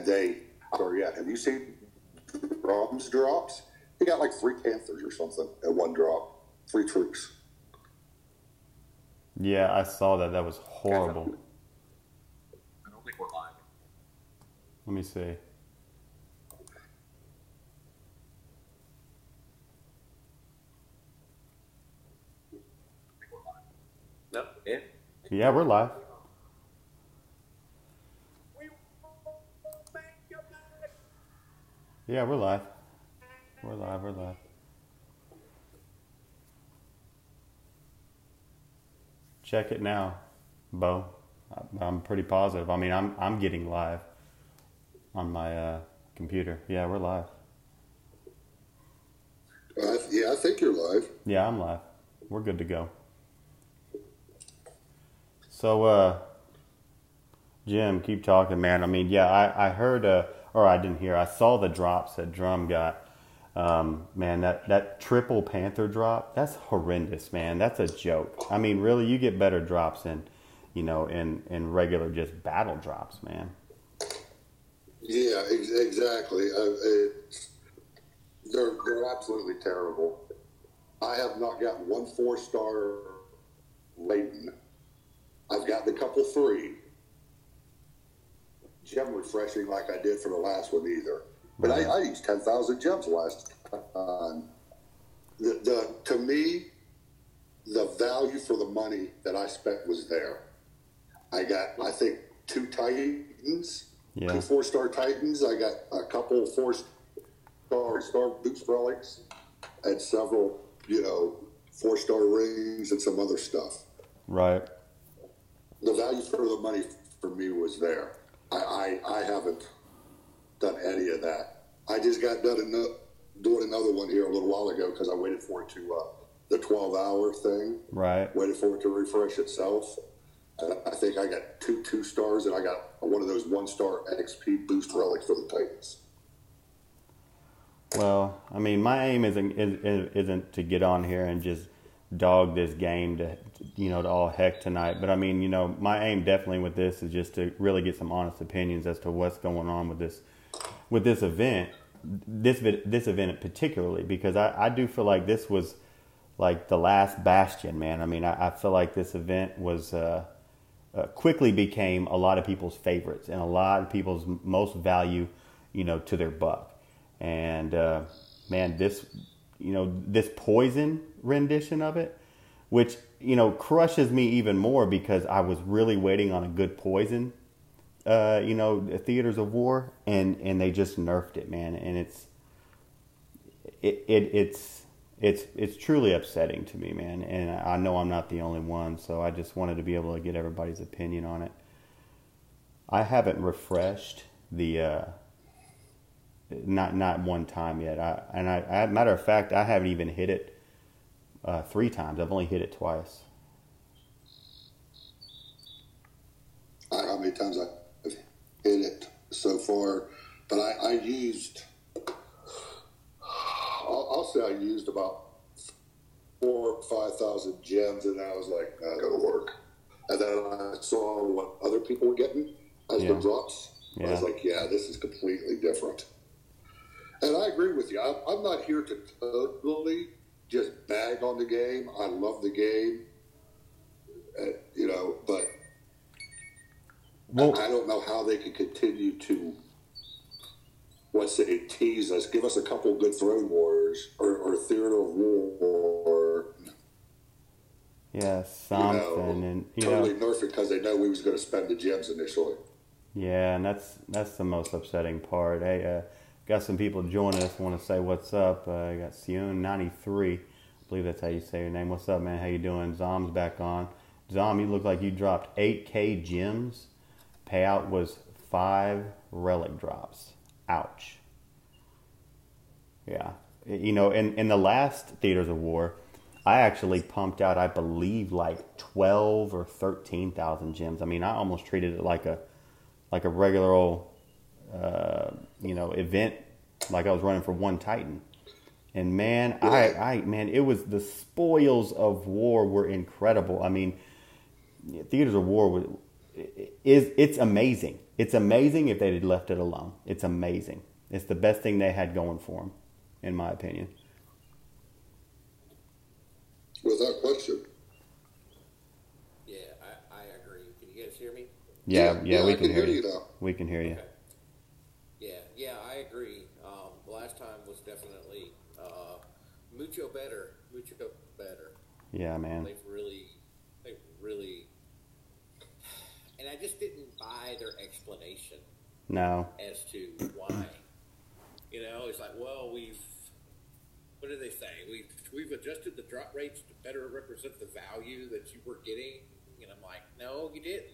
Have you seen Drums drops? He got like 3 Panthers or something at one drop. 3 troops. Yeah, I saw that. That was horrible. I don't think we're live. Let me see. No, yeah. Yeah, we're live. Yeah, we're live. We're live. Check it now, Bo. I'm pretty positive. I mean, I'm getting live on my computer. Yeah, we're live. I think you're live. Yeah, I'm live. We're good to go. So, Jim, keep talking, man. I mean, yeah, I heard, or I didn't hear. I saw the drops that Drum got. Man, that triple Panther drop, that's horrendous, man. That's a joke. I mean, really, you get better drops in regular just battle drops, man. Yeah, exactly. They're absolutely terrible. I have not got one 4-star laden. I've gotten a couple 3. Gem refreshing like I did for the last one either. But I used 10,000 gems last time. To me, the value for the money that I spent was there. I got, I think, 2 Titans, 2 4-star Titans. I got a couple 4-star boost relics and several, 4-star rings and some other stuff. Right. The value for the money for me was there. I haven't done any of that. I just got done doing another one here a little while ago because I waited for it to the 12-hour thing. Right. Waited for it to refresh itself. And I think I got 2 2-stars and I got one of those 1-star XP boost relics for the Titans. Well, I mean, my aim isn't to get on here and just dog this game to all heck tonight. But I mean, my aim definitely with this is just to really get some honest opinions as to what's going on with this event, this event particularly, because I do feel like this was like the last bastion, man. I mean, I feel like this event was quickly became a lot of people's favorites and a lot of people's most value, to their buck. And man, this poison rendition of it, which crushes me even more because I was really waiting on a good poison, Theaters of War, and they just nerfed it, man. And it's truly upsetting to me, man. And I know I'm not the only one, so I just wanted to be able to get everybody's opinion on it. I haven't refreshed the not one time yet. Matter of fact, I haven't even hit it 3 times. I've only hit it twice. How many times I've hit it so far? But I used, I'll say I used about 4,000 or 5,000 gems, and I was like, not gonna work. And then I saw what other people were getting as the drops. I was like, yeah, this is completely different. And I agree with you. I'm not here to totally just bag on the game. I love the game, but I don't know how they can continue to, tease us, give us a couple good throne wars or theater of war. Yeah, something. And totally nerf it because they know we was going to spend the gems initially. Yeah, and that's the most upsetting part. Hey, got some people joining us. Want to say what's up? I got Sion93. I believe that's how you say your name. What's up, man? How you doing? Zom's back on. Zom, you look like you dropped 8K gems. Payout was 5 relic drops. Ouch. Yeah. In the last Theaters of War, I actually pumped out, I believe, like 12 or 13,000 gems. I mean, I almost treated it like a regular old, event, like I was running for 1 Titan. And man, man, it was, the spoils of war were incredible. I mean, Theaters of War it's amazing. It's amazing if they had left it alone. It's amazing. It's the best thing they had going for them, in my opinion. Without question. Yeah, I agree. Can you guys hear me? Yeah, we can hear you. Now. We can hear you. Okay. Yeah, I agree. Last time was definitely mucho better. Yeah, man. They really, and I just didn't buy their explanation. No. As to why. It's like, well, what do they say? We've adjusted the drop rates to better represent the value that you were getting. And I'm like, no, you didn't.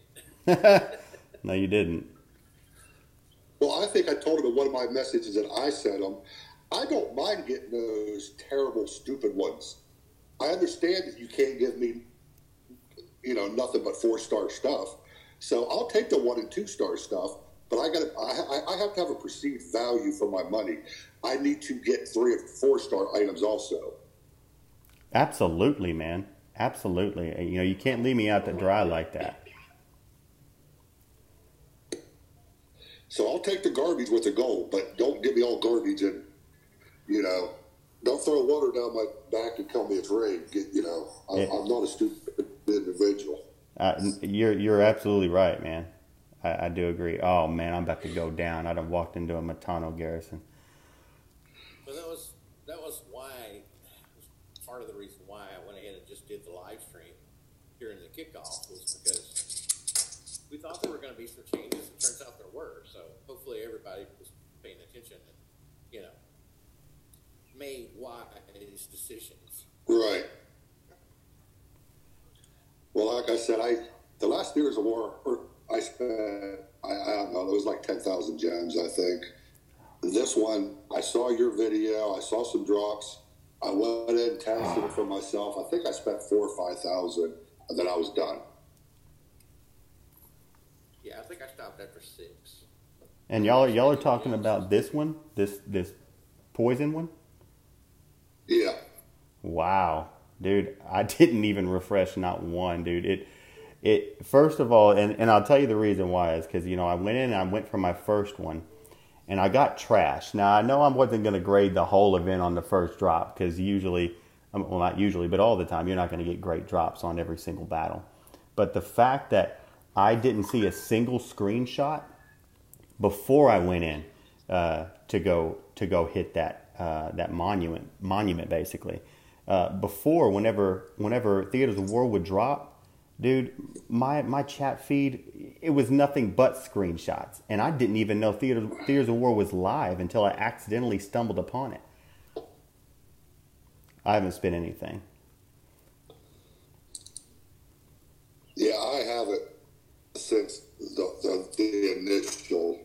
No, you didn't. Well, I think I told him in one of my messages that I sent him, I don't mind getting those terrible, stupid ones. I understand that you can't give me, nothing but 4-star stuff. So I'll take the 1 and 2-star stuff, but I have to have a perceived value for my money. I need to get 3 and 4-star items also. Absolutely, man. Absolutely. You can't leave me out to dry like that. So I'll take the garbage with the gold, but don't give me all garbage and, don't throw water down my back and tell me it's rain. I'm not a stupid individual. You're absolutely right, man. I do agree. Oh, man, I'm about to go down. I done walked into a Matano garrison. Well, that was why, part of the reason why I went ahead and just did the live stream during the kickoff was because we thought there were going to be some changes. It turns out there were. So hopefully everybody was paying attention and, made wise decisions. Right. Well, like I said, the last Theaters of War, I spent, I don't know, it was like 10,000 gems, I think. This one, I saw your video, I saw some drops. I went in and tested it for myself. I think I spent 4,000 or 5,000, and then I was done. Yeah, I think I stopped after 6. And y'all are talking about this one, this poison one? Yeah. Wow, dude, I didn't even refresh not one, dude. It first of all, and I'll tell you the reason why is because I went in and I went for my first one, and I got trashed. Now I know I wasn't going to grade the whole event on the first drop because usually, well, not usually, but all the time, you're not going to get great drops on every single battle. But the fact that I didn't see a single screenshot before I went in to go hit that monument basically. Before, whenever Theaters of War would drop, dude, my chat feed, it was nothing but screenshots, and I didn't even know Theaters of War was live until I accidentally stumbled upon it. I haven't spent anything. Yeah, I haven't since the initial,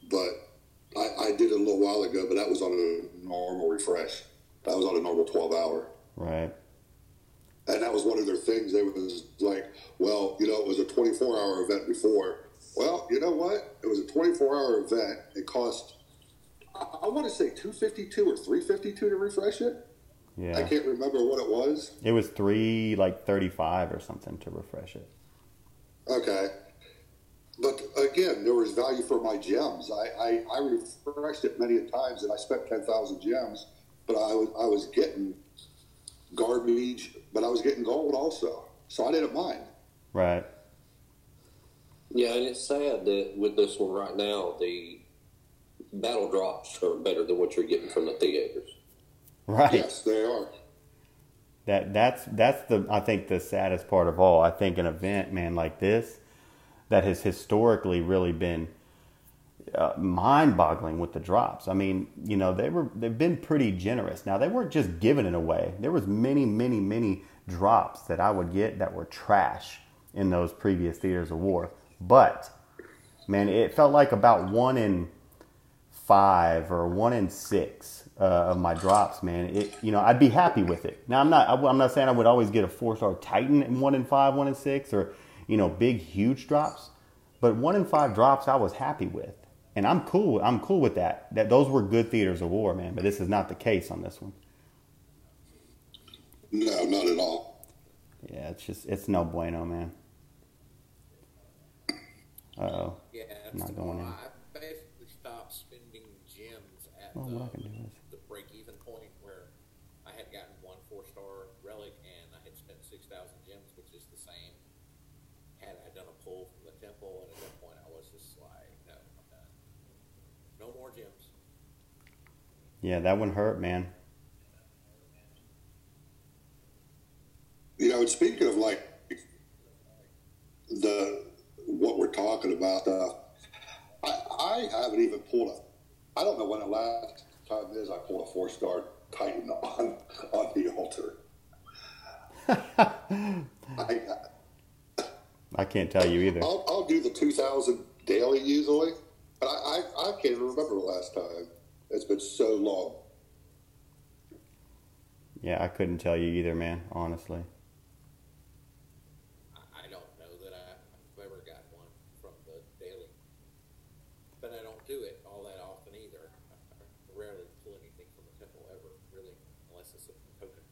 but I did it a little while ago, but that was on a normal refresh. That was on a normal 12-hour. Right. And that was one of their things. They was like, well, it was a 24-hour event before. Well, you know what? It was a 24-hour event. It cost, I want to say $252 or $352 to refresh it. Yeah. I can't remember what it was. It was $335 or something to refresh it. Okay. But again, there was value for my gems. I refreshed it many times, and I spent 10,000 gems, but I was getting garbage, but I was getting gold also, so I didn't mind. Right. Yeah, and it's sad that with this one right now, the battle drops are better than what you're getting from the theaters. Right. Yes, they are. That's I think the saddest part of all. I think an event, man, like this, that has historically really been mind-boggling with the drops. I mean, they've been pretty generous. Now, they weren't just giving it away. There was many drops that I would get that were trash in those previous Theaters of War. But, man, it felt like about 1 in 5 or 1 in 6 of my drops, man. I'd be happy with it. Now, I'm not saying I would always get a 4-star Titan in 1 in 5, 1 in 6, or big huge drops. But 1 in 5 drops I was happy with. And I'm cool with that. Those were good Theaters of War, man. But this is not the case on this one. No, not at all. Yeah, it's no bueno, man. Uh-oh. Yeah, I'm not going in. I basically stopped spending gems at Well, what I can do is... the break-even point where I had gotten one 4-star relic and I had spent 6,000 gems, which is the same had I done a pull from the temple. And at that point, I was just like, no, I'm done. No more gems. Yeah, that one hurt, man. You know, speaking of like what we're talking about, I haven't even pulled I don't know when the last time is I pulled a 4-star Titan on the altar. I can't tell you either. I'll do the 2,000 daily usually, but I can't even remember the last time. It's been so long. Yeah, I couldn't tell you either, man, honestly. I don't know that I've ever got one from the daily. But I don't do it all that often either. I rarely pull anything from the temple ever, really, unless it's a token.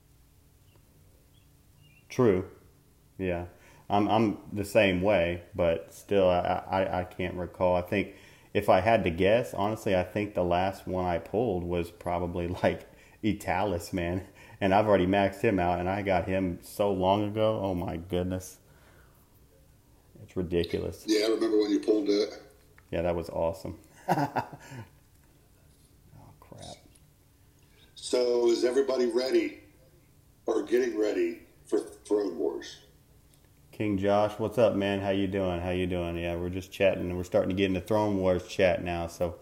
True. Yeah. I'm the same way, but still I can't recall. I think if I had to guess, honestly, I think the last one I pulled was probably like Italis, man. And I've already maxed him out, and I got him so long ago. Oh, my goodness. It's ridiculous. Yeah, I remember when you pulled it. Yeah, that was awesome. Oh, crap. So is everybody ready or getting ready for Throne Wars? King Josh, what's up, man? How you doing? Yeah, we're just chatting, and we're starting to get into Throne Wars chat now, so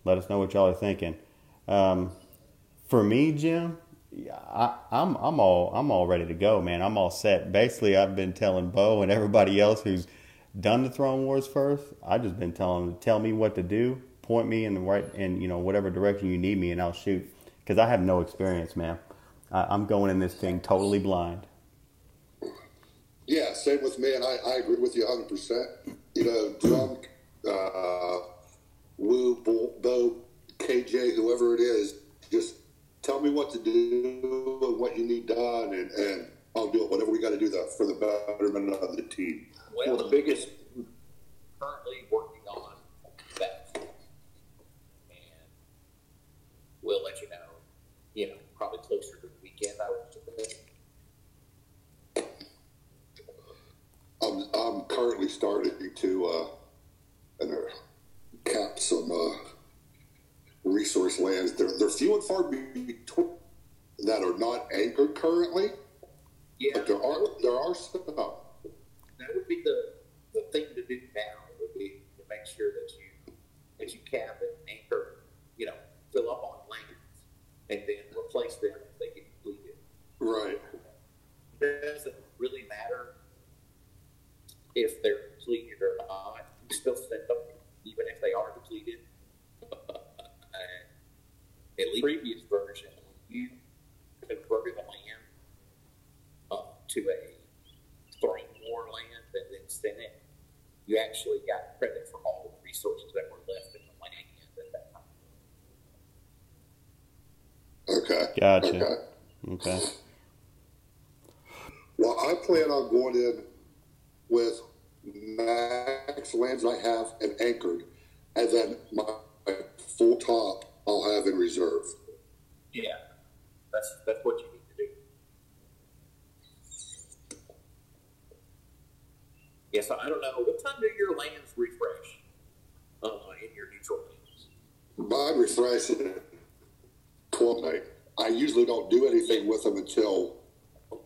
let us know what y'all are thinking. For me, Jim, I'm all ready to go, man. I'm all set. Basically, I've been telling Bo and everybody else who's done the Throne Wars first. I've just been telling them, tell me what to do, point me in the right, and whatever direction you need me, and I'll shoot. Because I have no experience, man. I'm going in this thing totally blind. Yeah, same with me, and I agree with you 100%. Drunk, Woo, Bo, KJ, whoever it is, just tell me what to do and what you need done, and I'll do it. Whatever we got to do for the betterment of the team. Well, the biggest currently working on that, and we'll let you know. Probably closer to the weekend. I would say. I'm currently starting to cap some resource lands. They're few and far between that are not anchored currently. Yeah, but there are some. That would be the thing to do now. Would be to make sure that you cap and anchor, fill up on lands, and then replace them if they get depleted. Right. It doesn't really matter if they're depleted or not. You still send them, even if they are depleted. At least previous version, you converted a land to a Throne War land and then sent it. You actually got credit for all the resources that were left in the land at that time. Okay. Gotcha. Okay. Well, I plan on going in with max lands I have and anchored, and then my full top I'll have in reserve. Yeah, that's what you need to do. Yeah, so I don't know. What time do your lands refresh in your neutral lands? Mine refresh at 12 night. I usually don't do anything with them until,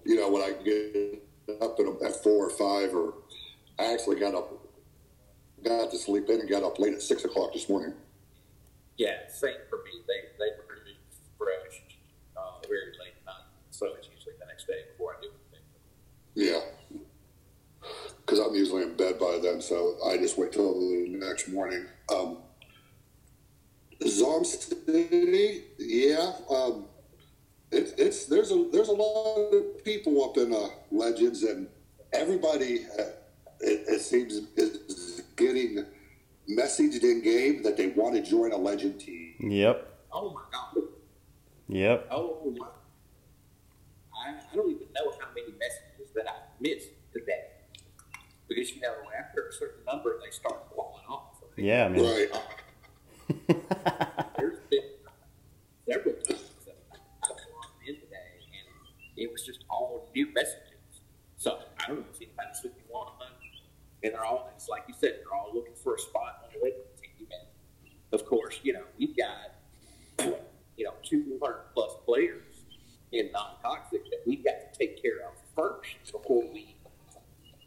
when I get up at 4 or 5, or I actually got to sleep in and got up late at 6 o'clock this morning. Yeah, same for me. They refresh very late at night, so it's usually the next day before I do anything. Yeah. Because I'm usually in bed by then, so I just wait till the next morning. Zom City, yeah. There's a lot of people up in Legends, and everybody it seems is getting messaged in game that they want to join a Legend team. Yep. Oh my God. Yep. Oh, I don't even know how many messages that I missed today. because after a certain number they start falling off. Right? Yeah, man. Right. There's been several times that I've logged in today, and it was just all new messages. So I don't know if anybody's looking one, and they're all, it's like you said, they're all looking for a spot on the Legend team. And of course, we've got 200 plus players in non-toxic that we've got to take care of first before we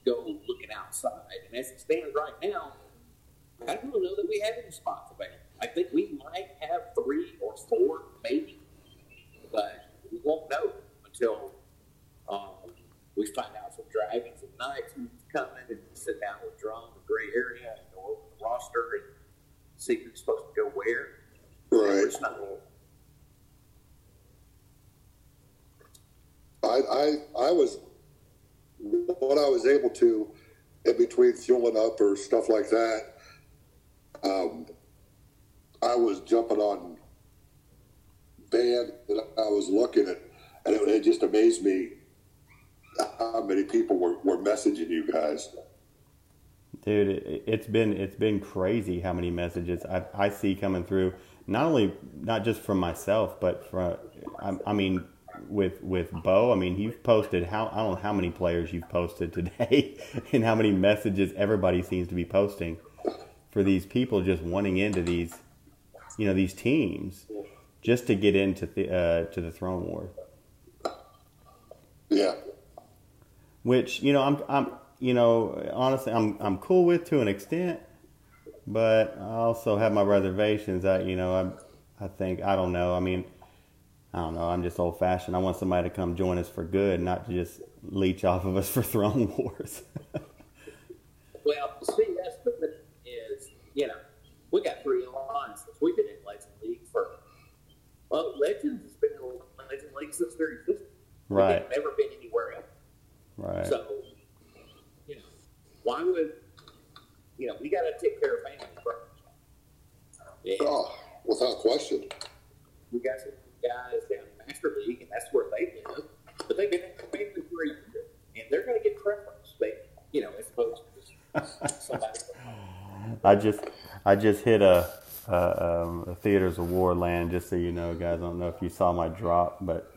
go looking outside. And as it stands right now, I don't know that we have any spots available. I think we might have 3 or 4, maybe, but we won't know until we find out from Dragons and Knights who's coming, and sit down with Drum and Gray Area and go over the roster and see who's supposed to go where. Right. It's not I was, what I was able to, in between fueling up or stuff like that, I was jumping on band that I was looking at, and it just amazed me how many people were messaging you guys. Dude, it's been crazy how many messages I see coming through. Not just from myself, but from with Bo. I mean, you've posted I don't know how many players you've posted today, and how many messages everybody seems to be posting for these people just wanting into these teams just to get into to the Throne War. Yeah. Which honestly I'm cool with to an extent, but I also have my reservations. I think I don't know. I mean, I don't know. I'm just old fashioned. I want somebody to come join us for good, not to just leech off of us for Throne Wars. Well, see, that's the thing is, we got 3 alliances. We've been in Legend League Legends has been in Legend League since their existence. Right. They've never been anywhere else. Right. So, why would, we got to take care of family first. Yeah. Oh, without question. We got some guys down in Master League, and that's where they live. But they've been in the family for a year, and they're going to get preference. As opposed to just somebody. I just hit a Theaters of War land, just so you know, guys. I don't know if you saw my drop, but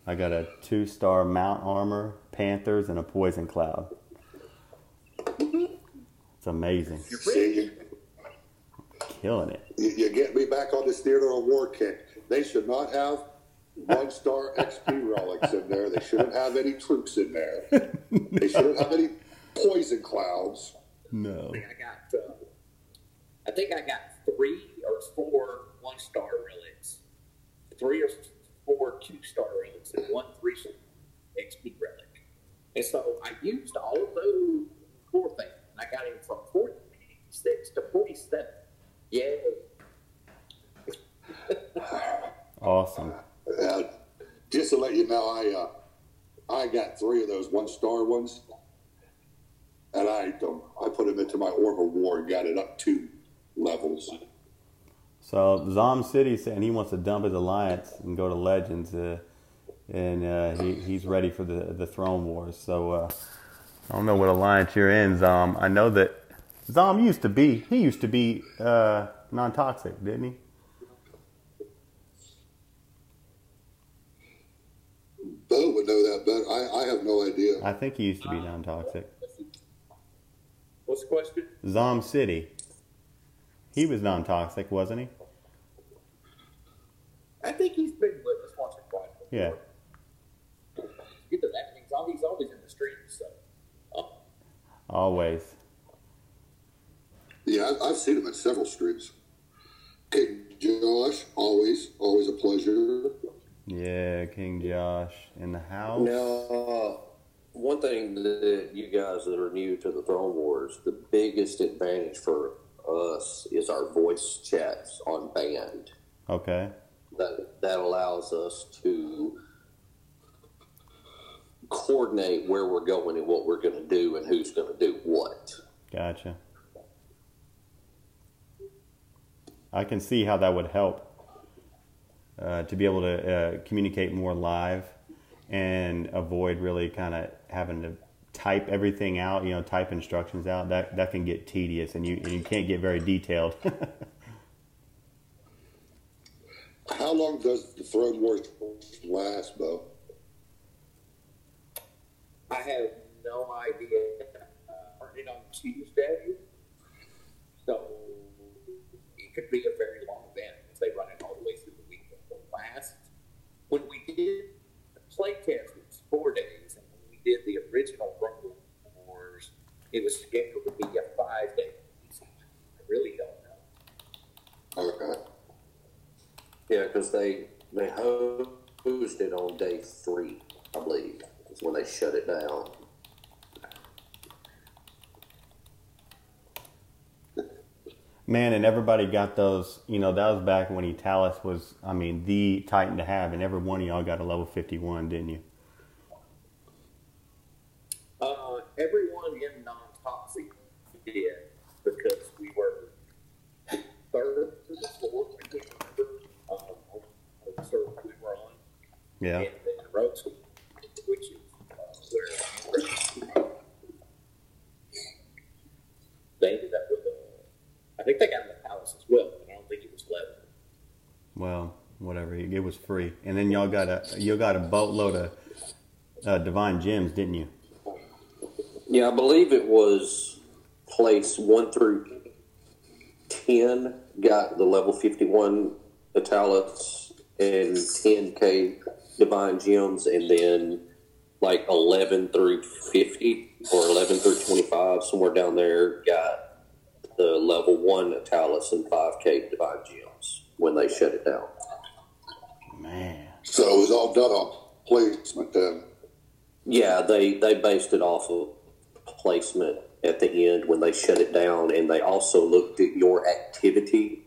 I got a 2-star Mount Armor, Panthers, and a Poison Cloud. It's amazing. See, Killing it. you get me back on this Theater of War kick. They should not have 1-star XP relics in there. They shouldn't have any troops in there. They shouldn't have any Poison Clouds. No. I think I got 3 or 4 1-star relics, 3 or 4 2-star relics, and 1 3-star XP relic. And so I used all of those core things, and I got him from 46 to 47. Yay. Awesome. Just to let you know, I got 3 of those 1-star ones, and I put them into my Orb of War and got it up 2 levels. So Zom City saying he wants to dump his alliance and go to Legends, and he's ready for the Throne Wars. So I don't know what alliance you're in, Zom. I know that Zom used to be non-toxic, didn't he? Bo would know that, but I have no idea. I think he used to be non-toxic. What's the question? Zom City. He was non-toxic, wasn't he? I think he's been with us once or twice before. Yeah. Either that means he's always in the streets. So. Always. Yeah, I've seen him at several streams. King Josh, always a pleasure. Yeah, King Josh in the house. Now, one thing that you guys that are new to the Throne Wars, the biggest advantage for us is our voice chats on band. Okay. That allows us to coordinate where we're going and what we're going to do and who's going to do what. Gotcha. I can see how that would help to be able to communicate more live and avoid really kind of having type everything out, type instructions out, that can get tedious, and you can't get very detailed. How long does the Throne Wars last, Bo? I have no idea. Started on Tuesday, so it could be a very long event if they run it all the way through the week. When we did the play test, it was 4 days, and when we did the original Throne Wars, it was scheduled to be a 5-day. I really don't know. Okay. Yeah, because they hosed it on day 3, I believe, is when they shut it down. Man, and everybody got those, that was back when Italis was, the Titan to have, and every one of y'all got a level 51, didn't you? Everyone in non-toxic did, because we were third to the fourth, I can't remember, on the server we were on. Yeah. And then Rogues, which is where they ended up with I think they got in the palace as well, but I don't think it was level. Well, whatever. It was free. And then y'all got a boatload of divine gems, didn't you? Yeah, I believe it was place 1 through 10 got the level 51 Italis and 10k divine gems, and then like 11 through 50 or 11 through 25, somewhere down there, got the level 1 Italis and 5k divine gems when they shut it down. Man. So it was all done on placement then? Yeah, they based it off of placement at the end when they shut it down, and they also looked at your activity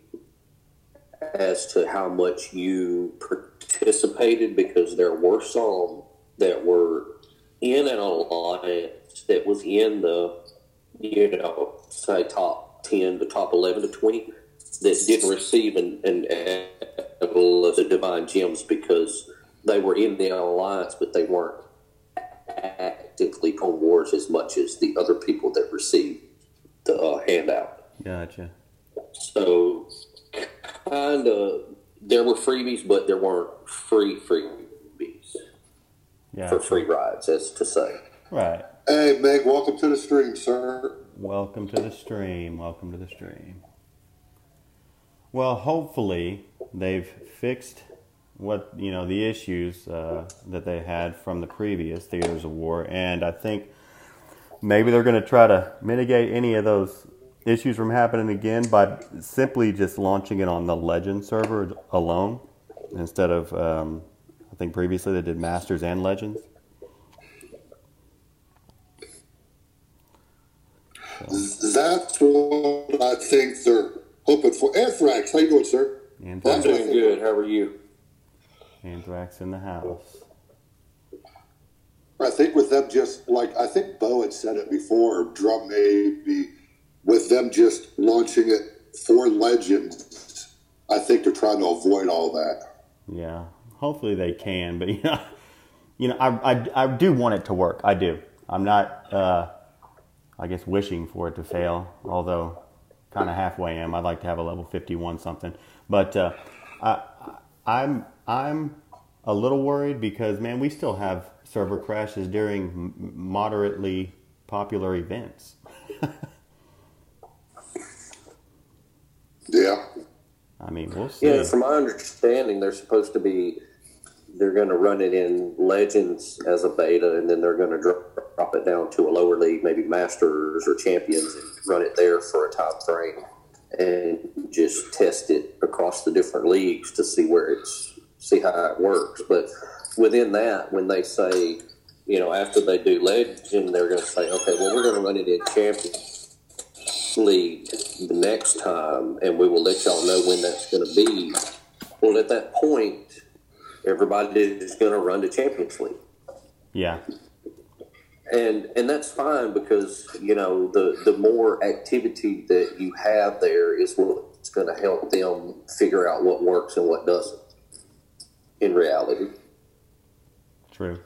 as to how much you participated, because there were some that were in an alliance that was in the, say top 10 to top 11 to 20 that didn't receive an level of the divine gems because they were in the alliance, but they weren't actively on wars as much as the other people that received the handout. Gotcha. So, kind of, there were freebies, but there weren't freebies for free rides, as to say. Right. Hey, Meg, welcome to the stream, sir. Welcome to the stream. Welcome to the stream. Well, hopefully they've fixed what the issues that they had from the previous Theaters of War, and I think maybe they're going to try to mitigate any of those issues from happening again by simply just launching it on the Legend server alone instead of I think previously they did Masters and Legends. So. That's what I think they're hoping for. Anthrax, how you doing, sir? I'm doing good. How are you? Anthrax in the house. I think with them just I think Bo had said it before, or Drum maybe, with them just launching it for Legends, I think they're trying to avoid all that. Yeah, hopefully they can, but I do want it to work. I do. I'm not, I guess, wishing for it to fail, although kind of halfway am. I'd like to have a level 51 something, but I'm a little worried because, man, we still have server crashes during moderately popular events. Yeah. I mean, we'll see. Yeah, from my understanding, they're going to run it in Legends as a beta, and then they're going to drop it down to a lower league, maybe Masters or Champions, and run it there for a time frame and just test it across the different leagues to see see how it works. But within that, when they say, after they do Legend, they're going to say, okay, well, we're going to run it in Champions League the next time, and we will let y'all know when that's going to be. Well, at that point, everybody is going to run to Champions League. Yeah. And that's fine because, the more activity that you have there is what's going to help them figure out what works and what doesn't in reality. True.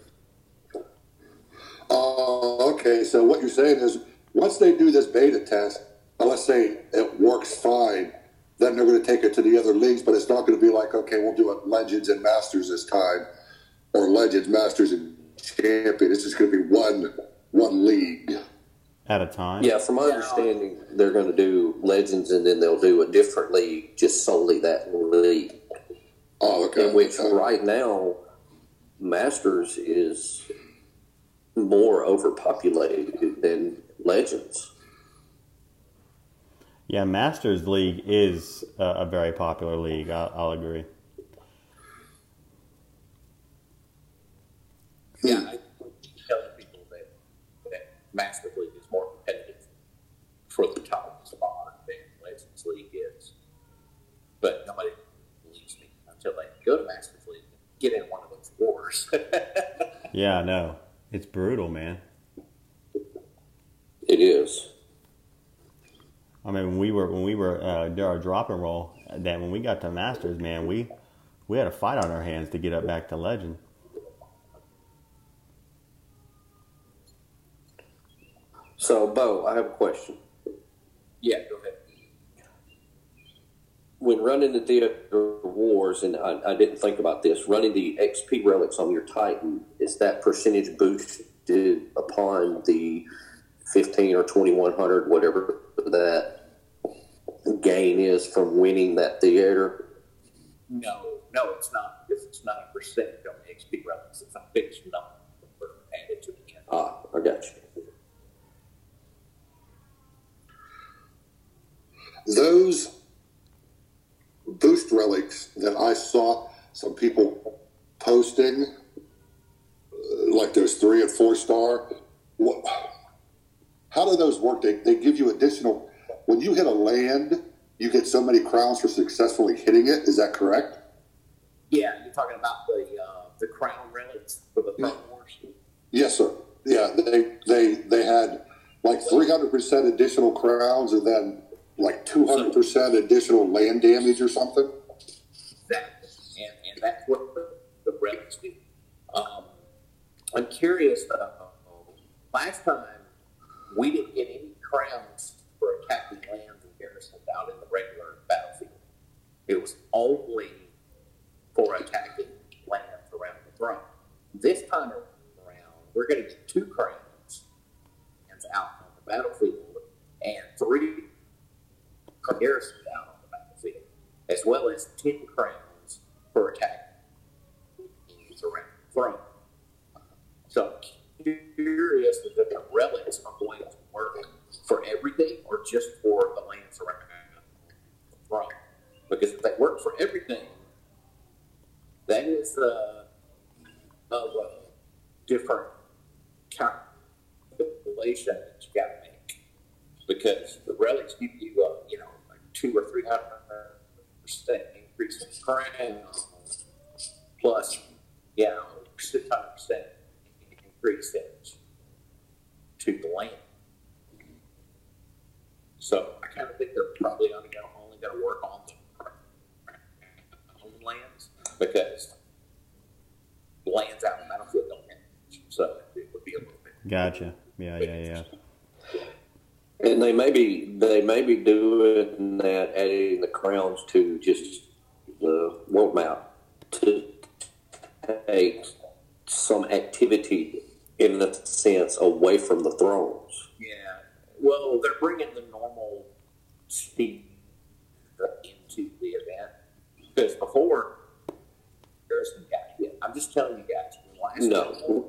Oh, okay. So what you're saying is, once they do this beta test, let's say it works fine, then they're going to take it to the other leagues, but it's not going to be like, okay, we'll do it Legends and Masters this time, or Legends, Masters, and Champion. It's just going to be one league at a time. Yeah, from my understanding, they're going to do Legends, and then they'll do a different league, just solely that league. Oh, okay. In which right now, Masters is more overpopulated than Legends. Yeah, Masters League is a very popular league. I'll agree. Yeah, I keep telling people that Master League is more competitive for the top spot than Legends League is. But nobody believes me until they go to Masters League and get in one of those wars. Yeah, I know. It's brutal, man. It is. I mean, when we were did our drop and roll, that when we got to Masters, man, we had a fight on our hands to get up back to Legend. So, Bo, I have a question. Yeah, go ahead. When running the Theater Wars, and I didn't think about this, running the XP relics on your Titan, is that percentage boosted upon the 15 or 2100, whatever that gain is from winning that theater? No, it's not. Because it's not a percentage on the XP relics. It's a fixed number added to the end. Ah, I got you. Those boost relics that I saw some people posting, like those 3 and 4 star, how do those work? They give you additional, when you hit a land, you get so many crowns for successfully hitting it. Is that correct? Yeah, you're talking about the crown relics for the Throne Wars? Yes, sir. Yeah, they had like 300% additional crowns and then like 200% additional land damage or something. Exactly. And that's what the relics do. I'm curious, last time we didn't get any crowns for attacking lands and garrisons out in the regular battlefield. It was only for attacking lands around the throne. This time around, we're going to get 2 crowns out on the battlefield and 3 garrisons out on the battlefield, as well as 10 crowns for attacking around the throne. So I'm curious if the relics are going to work for everything or just for the lands around the throne. Because if they work for everything, that is a different calculation that you got to make. Because the relics give you, like 200 or 300% increase in crowns, plus, 600% increase to the land. So I kind of think they're probably only going to work on the lands, because lands out in the battlefield don't have, so it would be a little bit. Gotcha. Yeah. And they may be doing that, adding the crowns to just the world map to take some activity, in a sense, away from the thrones. Yeah. Well, they're bringing the normal speed into the event, because before garrison got hit. I'm just telling you guys, last time,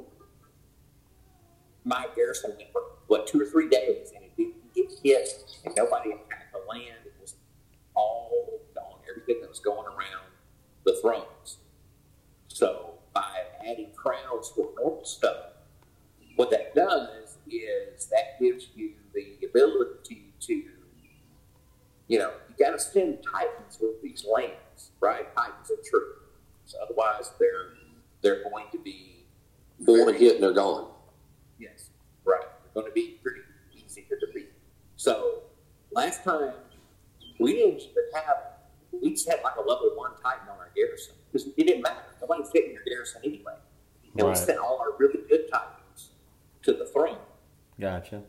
my garrison went for 2 or 3 days, and it didn't get hit, and nobody attacked the land. It was all gone, everything that was going around the thrones. So by adding crowns for normal stuff, what that does is that gives you the ability to, you got to send Titans with these lands, right? Titans and troops. Otherwise, they're going to be one hit and they're gone. Yes, right. They're going to be pretty easy to defeat. So last time we didn't even we just had like a level 1 Titan on our garrison, because it didn't matter. Nobody fit in your garrison anyway. And we sent all our really good Titans to the throne. Gotcha.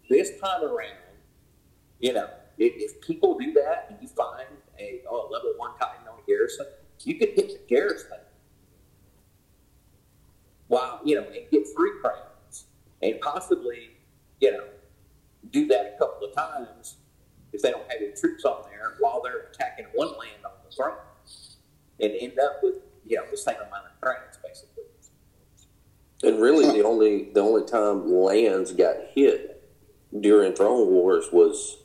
This time around, you know, if people do that and you find a level 1 Titan on a garrison, you could hit the garrison while, you know, and get 3 crowns and possibly, you know, do that a couple of times if they don't have any troops on there while they're attacking one land on the throne and end up with, you know, the same amount of crowns basically. And really, the only time lands got hit during Throne Wars was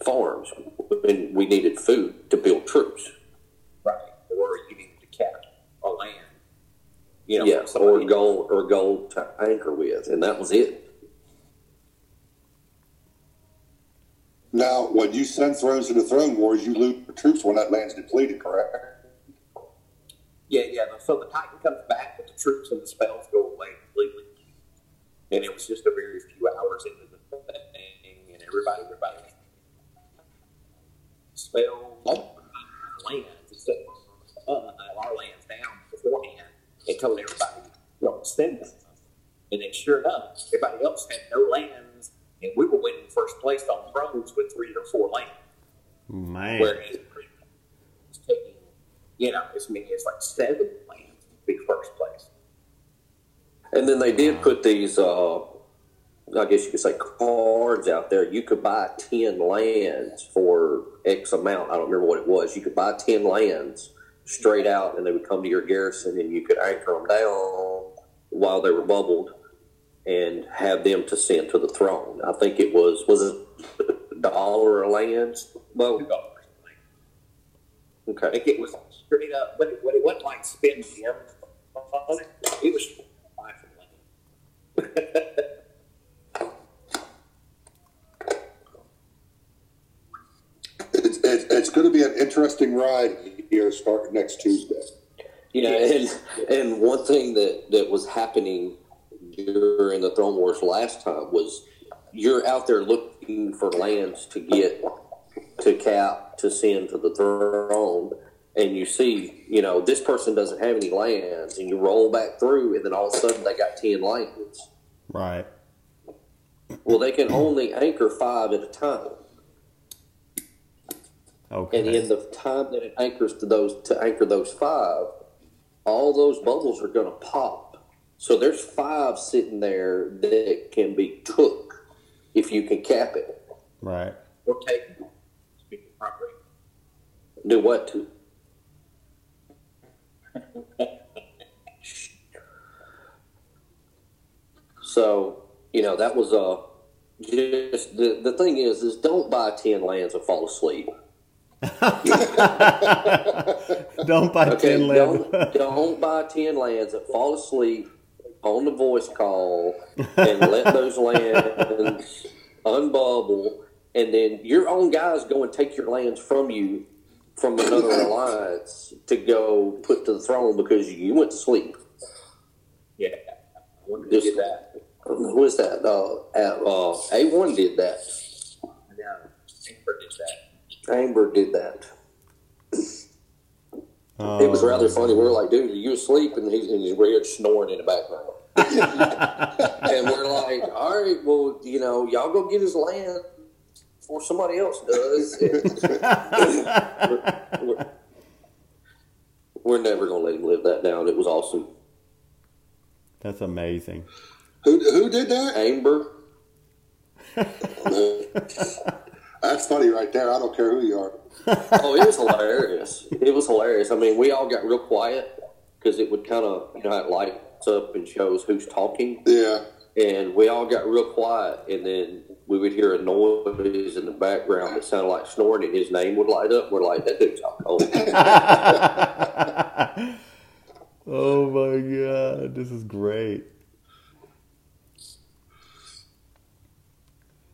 farms when we needed food to build troops. Right, or you needed to cap a land. You know, yeah, or gold to anchor with, and that was it. Now, when you send thrones into Throne Wars, you lose your troops when that land's depleted, correct? Yeah. So the Titan comes back, but the troops and the spells go away completely. And it was just a very few hours into the thing, and everybody spells lands instead of our lands down beforehand and told everybody, you know, send them. And then sure enough, everybody else had no lands, and we were winning first place on thrones with 3 or 4 lands. Man. Whereas it's taking, you know, as many as like 7 lands to be first place. And then they did put these, I guess you could say, cards out there. You could buy 10 lands for X amount. I don't remember what it was. You could buy 10 lands straight out, and they would come to your garrison, and you could anchor them down while they were bubbled and have them to send to the throne. I think it was it $1 a land? Well, $2 a land. Okay. I think it was straight up, but it wasn't like spending them on it. It was buy from land. It's going to be an interesting ride here starting next Tuesday. Yeah, and one thing that was happening during the Throne Wars last time was you're out there looking for lands to get to cap to send to the throne, and you see, you know, this person doesn't have any lands, and you roll back through, and then all of a sudden they got 10 lands. Right. Well, they can only anchor 5 at a time. Okay. And in the time that it anchors to anchor those 5, all those bubbles are going to pop. So there's 5 sitting there that can be took if you can cap it. Right. Or take speaking property. Do what to? So, you know, that was just the thing is don't buy 10 lands and fall asleep. Don't buy 10 lands. Don't buy 10 lands and fall asleep on the voice call and let those lands unbubble, and then your own guys go and take your lands from you from another alliance to go put to the throne because you went to sleep. Yeah. I wonder who did that. Who is that? A1 did that. No, Amber did that. Amber did that. It was rather funny. We were like, dude, are you asleep? And he's weird snoring in the background. And we're like, all right, well, you know, y'all go get his land before somebody else does. We're never going to let him live that down. It was awesome. That's amazing. Who did that? Amber. That's funny right there. I don't care who you are. Oh, it was hilarious. It was hilarious. I mean, we all got real quiet because it would kind of, you know, how it lights up and shows who's talking. Yeah. And we all got real quiet, and then we would hear a noise in the background that sounded like snoring, and his name would light up. We're like, that dude's out cold. Oh, my God. This is great.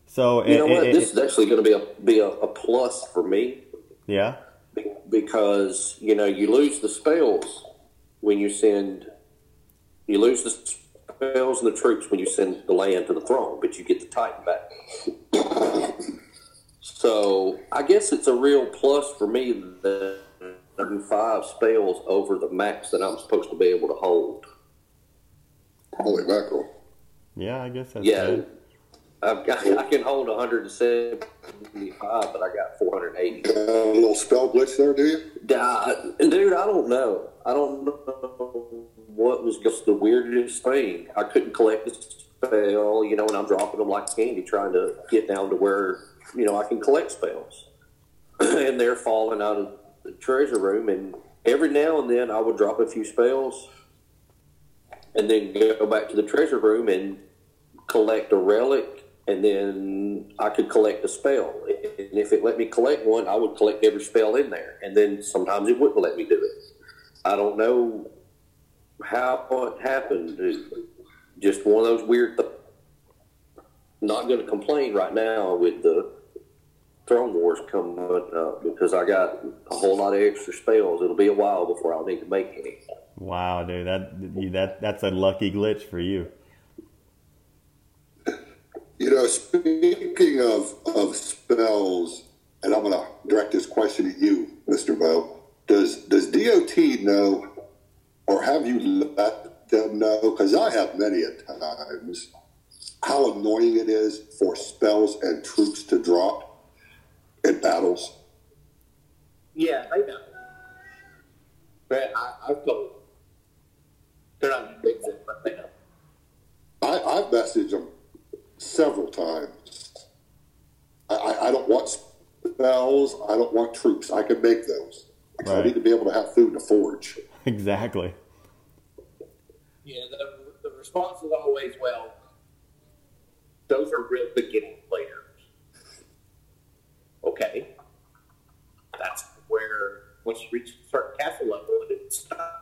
So you know what? This is actually going to be a plus for me. Yeah. Because, you know, you lose the spells when you send. You lose the spells and the troops when you send the land to the throne, but you get the Titan back. So I guess it's a real plus for me that I do 5 spells over the max that I'm supposed to be able to hold. Holy mackerel. Yeah, I guess that's Yeah. good. I can hold 175, but I got 480. Got a little spell glitch there, do you? Dude, I don't know. I don't know what was just the weirdest thing. I couldn't collect the spell, you know, and I'm dropping them like candy, trying to get down to where, you know, I can collect spells. And they're falling out of the treasure room, and every now and then I would drop a few spells and then go back to the treasure room and collect a relic, and then I could collect a spell. And if it let me collect one, I would collect every spell in there. And then sometimes it wouldn't let me do it. I don't know how it happened. Just one of those weird things. Not going to complain right now with the Throne Wars coming up because I got a whole lot of extra spells. It'll be a while before I'll need to make any. Wow, dude, that's a lucky glitch for you. You know, speaking of spells, and I'm going to direct this question at you, Mr. Bo. Does DoT know, or have you let them know? Because I have many a times how annoying it is for spells and troops to drop in battles. Yeah, I know. But I've told them. They're not big thing, but they know. I've messaged them several times. I don't want spells. I don't want troops. I can make those. Right. I need to be able to have food to forge. Exactly. Yeah, the response is always, well, those are real beginning players. Okay. That's where, once you reach a certain castle level, it stops.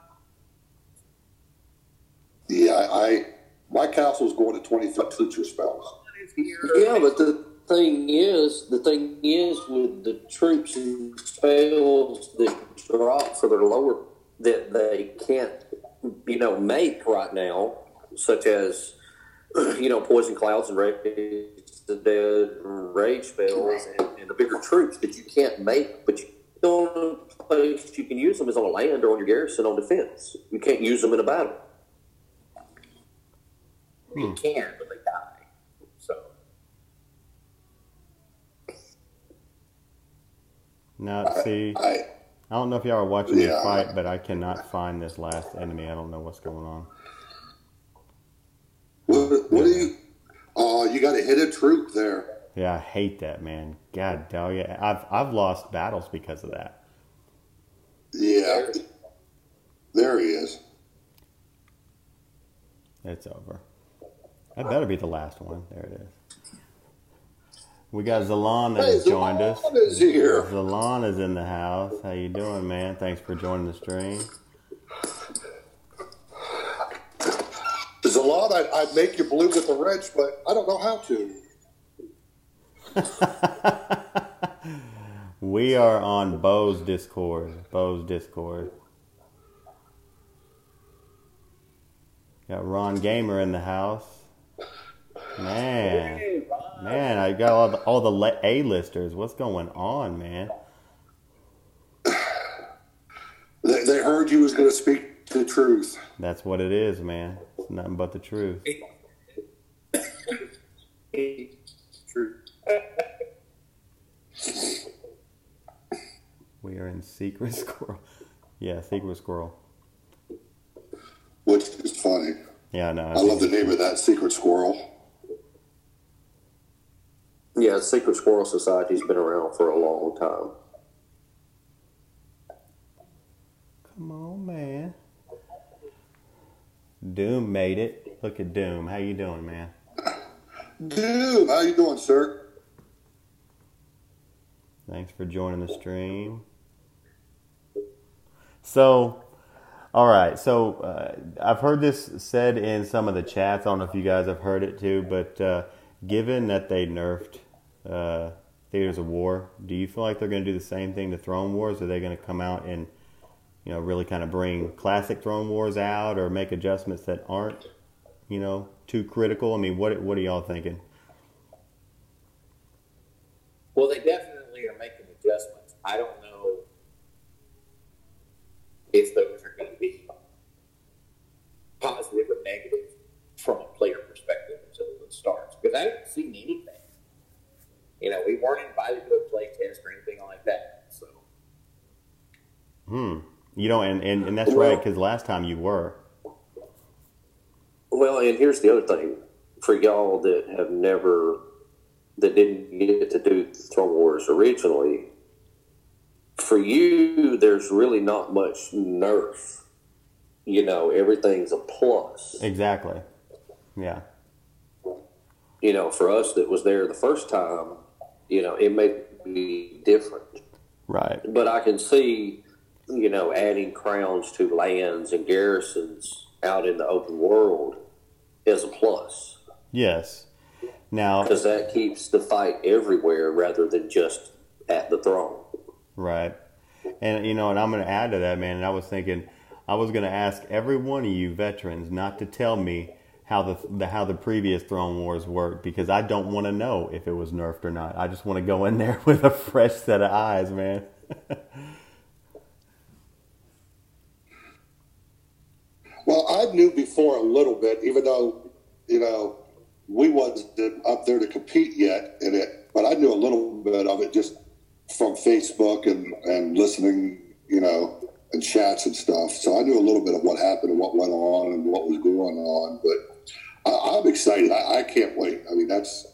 Yeah, my castle's going to 20-foot teacher spells. Yeah, but the thing is with the troops and spells that drop for their lower that they can't, you know, make right now, such as, you know, poison clouds and rage the dead, rage spells, and the bigger troops that you can't make, but the only place you can use them is on a land or on your garrison on defense. You can't use them in a battle. You can, but they die. So. Now, see, I don't know if y'all are watching this fight, but I cannot find this last enemy. I don't know what's going on. What do you... Oh, you got a hidden troop there. Yeah, I hate that, man. God dog, yeah. I've lost battles because of that. Yeah. There he is. It's over. That better be the last one. There it is. We got Zalon that has joined us. Zalon is here. Zalon is in the house. How you doing, man? Thanks for joining the stream. Zalon, I'd make you blue with the wrench, but I don't know how to. We are on Bo's Discord. Got Ron Gamer in the house. Man, I got all the A-listers. What's going on, man? They heard you was going to speak the truth. That's what it is, man. It's nothing but the truth. True. We are in Secret Squirrel. Yeah, Secret Squirrel. Which is funny. Yeah, no. I love the name of that, Secret Squirrel. Yeah, Secret Squirrel Society's been around for a long time. Come on, man. Doom made it. Look at Doom. How you doing, man? Dude, how you doing, sir? Thanks for joining the stream. So, all right. So, I've heard this said in some of the chats. I don't know if you guys have heard it too, but given that they nerfed Theaters of War, do you feel like they're going to do the same thing to Throne Wars? Are they going to come out and, you know, really kind of bring classic Throne Wars out, or make adjustments that aren't, you know, too critical? I mean, what are y'all thinking? Well, they definitely are making adjustments. I don't know if those are going to be positive or negative. You know, and that's right, because last time you were. Well, and here's the other thing. For y'all that didn't get to do Throne Wars originally, for you, there's really not much nerf. You know, everything's a plus. Exactly. Yeah. You know, for us that was there the first time, you know, it may be different. Right. But I can see, you know, adding crowns to lands and garrisons out in the open world is a plus. Yes. Now, because that keeps the fight everywhere rather than just at the throne. Right. And, you know, and I'm going to add to that, man. And I was thinking, I was going to ask every one of you veterans not to tell me how the previous Throne Wars worked, because I don't want to know if it was nerfed or not. I just want to go in there with a fresh set of eyes, man. Well, I knew before a little bit, even though, you know, we wasn't up there to compete yet in it, but I knew a little bit of it just from Facebook and listening, you know, and chats and stuff. So I knew a little bit of what happened and what went on and what was going on. But I'm excited. I can't wait. I mean, that's.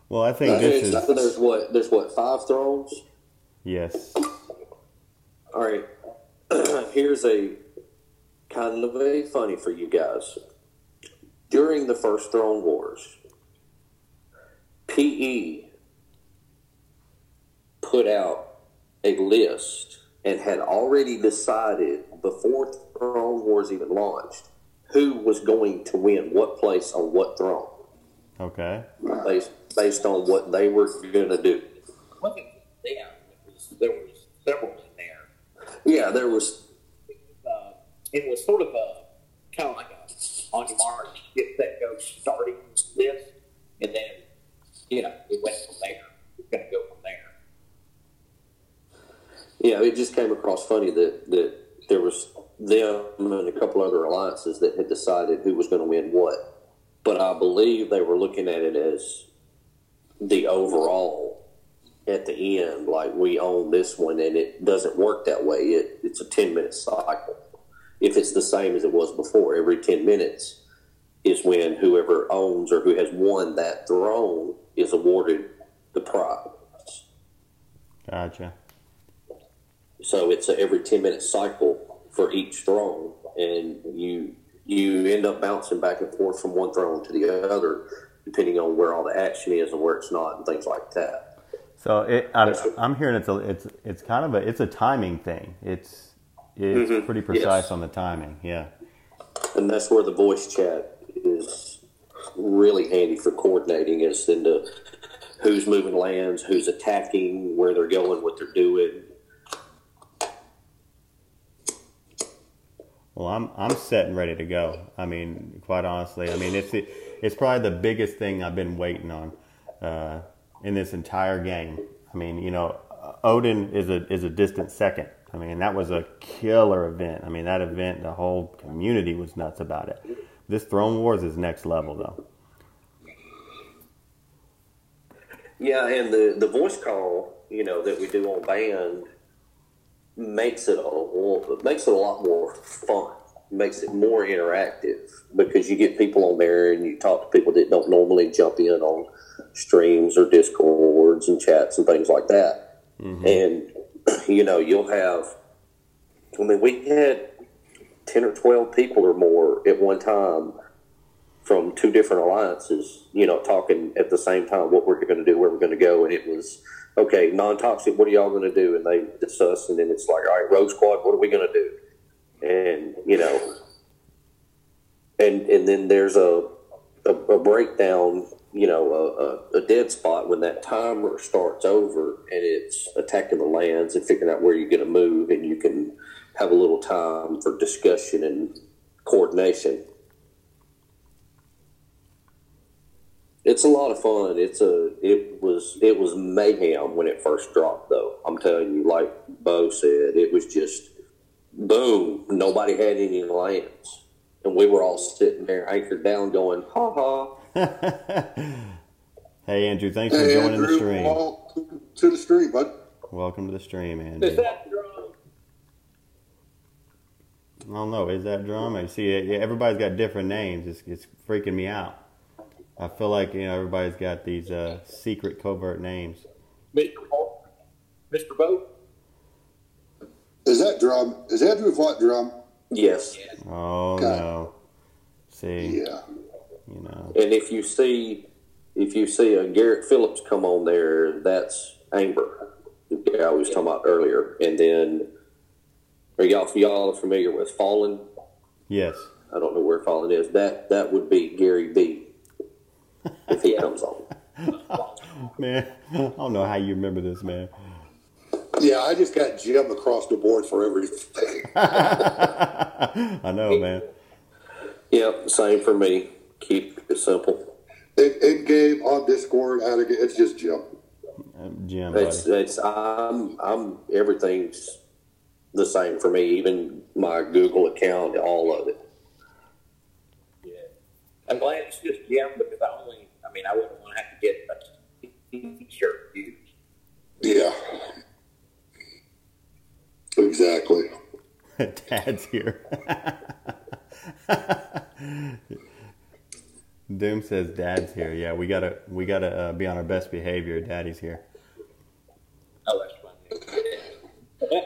Well, I think this is. There's what 5 thrones? Yes. All right. Here's a kind of a funny for you guys. During the first Throne Wars, PE put out a list and had already decided before Throne Wars even launched who was going to win what place on what throne. Okay. Based on what they were going to do. Wasn't them. There was several in there. Yeah, there was. It was sort of a kind of like a on your mark, get that go starting list, and then you know it went from there. It's going to go from there. Yeah, it just came across funny that there was them and a couple other alliances that had decided who was going to win what. But I believe they were looking at it as the overall at the end, like we own this one, and it doesn't work that way. It's a 10-minute cycle. If it's the same as it was before, every 10 minutes is when whoever owns or who has won that throne is awarded the prize. Gotcha. So it's every 10-minute cycle for each throne, and you end up bouncing back and forth from one throne to the other, depending on where all the action is and where it's not, and things like that. So I'm hearing it's kind of a timing thing. It's pretty precise on the timing. Yeah. And that's where the voice chat is really handy for coordinating, as into who's moving lands, who's attacking, where they're going, what they're doing. Well, I'm set and ready to go. I mean, quite honestly, I mean it's probably the biggest thing I've been waiting on in this entire game. I mean, you know, Odin is a distant second. I mean, that was a killer event. I mean, that event, the whole community was nuts about it. This Throne Wars is next level, though. Yeah, and the voice call, you know, that we do on band makes it a lot more fun. Makes it more interactive, because you get people on there and you talk to people that don't normally jump in on streams or Discords and chats and things like that. Mm-hmm. And you know, you'll have, I mean, we had 10 or 12 people or more at one time from 2 different alliances, you know, talking at the same time what we're going to do, where we're going to go. And it was, okay, non-toxic, what are y'all going to do? And they discuss, and then it's like, all right, Rogue Squad, what are we going to do? And, you know, and then there's a breakdown, you know, a dead spot when that timer starts over and it's attacking the lands and figuring out where you're going to move, and you can have a little time for discussion and coordination. It's a lot of fun. It was mayhem when it first dropped, though. I'm telling you, like Bo said, it was just boom. Nobody had any lands, and we were all sitting there anchored down, going ha ha. Hey Andrew, thanks for joining the stream. Welcome to the stream, bud. Welcome to the stream, Is Andy. that drum? I don't know. Is that drum? I see it. Yeah, everybody's got different names. It's freaking me out. I feel like everybody's got these secret covert names. Mr. Bo? Mr. Bo? Is that drum? Is Andrew Vaught drum? Yes. Oh no. See. Yeah. And if you see a Garrett Phillips come on there, that's Amber, the guy I was talking about earlier. And then, are y'all familiar with Fallen? Yes. I don't know where Fallen is. That would be Gary B. if he comes on. Man, I don't know how you remember this, man. Yeah, I just got Jim across the board for everything. I know, man. Yep, same for me. Keep it simple. In game, on Discord, out of game, it's just Jim. Jim, buddy. I'm everything's the same for me. Even my Google account, all of it. Yeah. I'm glad it's just Jim because I wouldn't want to have to get a t-shirt used. Yeah. Exactly. Dad's here. Doom says Dad's here. Yeah, we gotta be on our best behavior. Daddy's here. Oh, that's funny.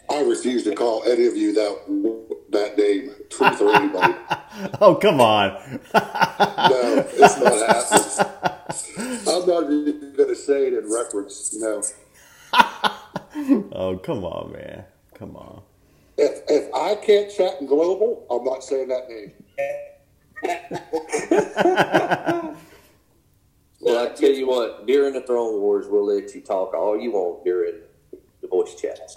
I refuse to call any of you that name, Truth or anybody. Oh, come on. No, it's not happening. I'm not even going to say it in reference. No. Oh, come on, man. Come on. If I can't chat in global, I'm not saying that name. Well, I tell you what, during the Throne Wars, we'll let you talk all you want during the voice chats.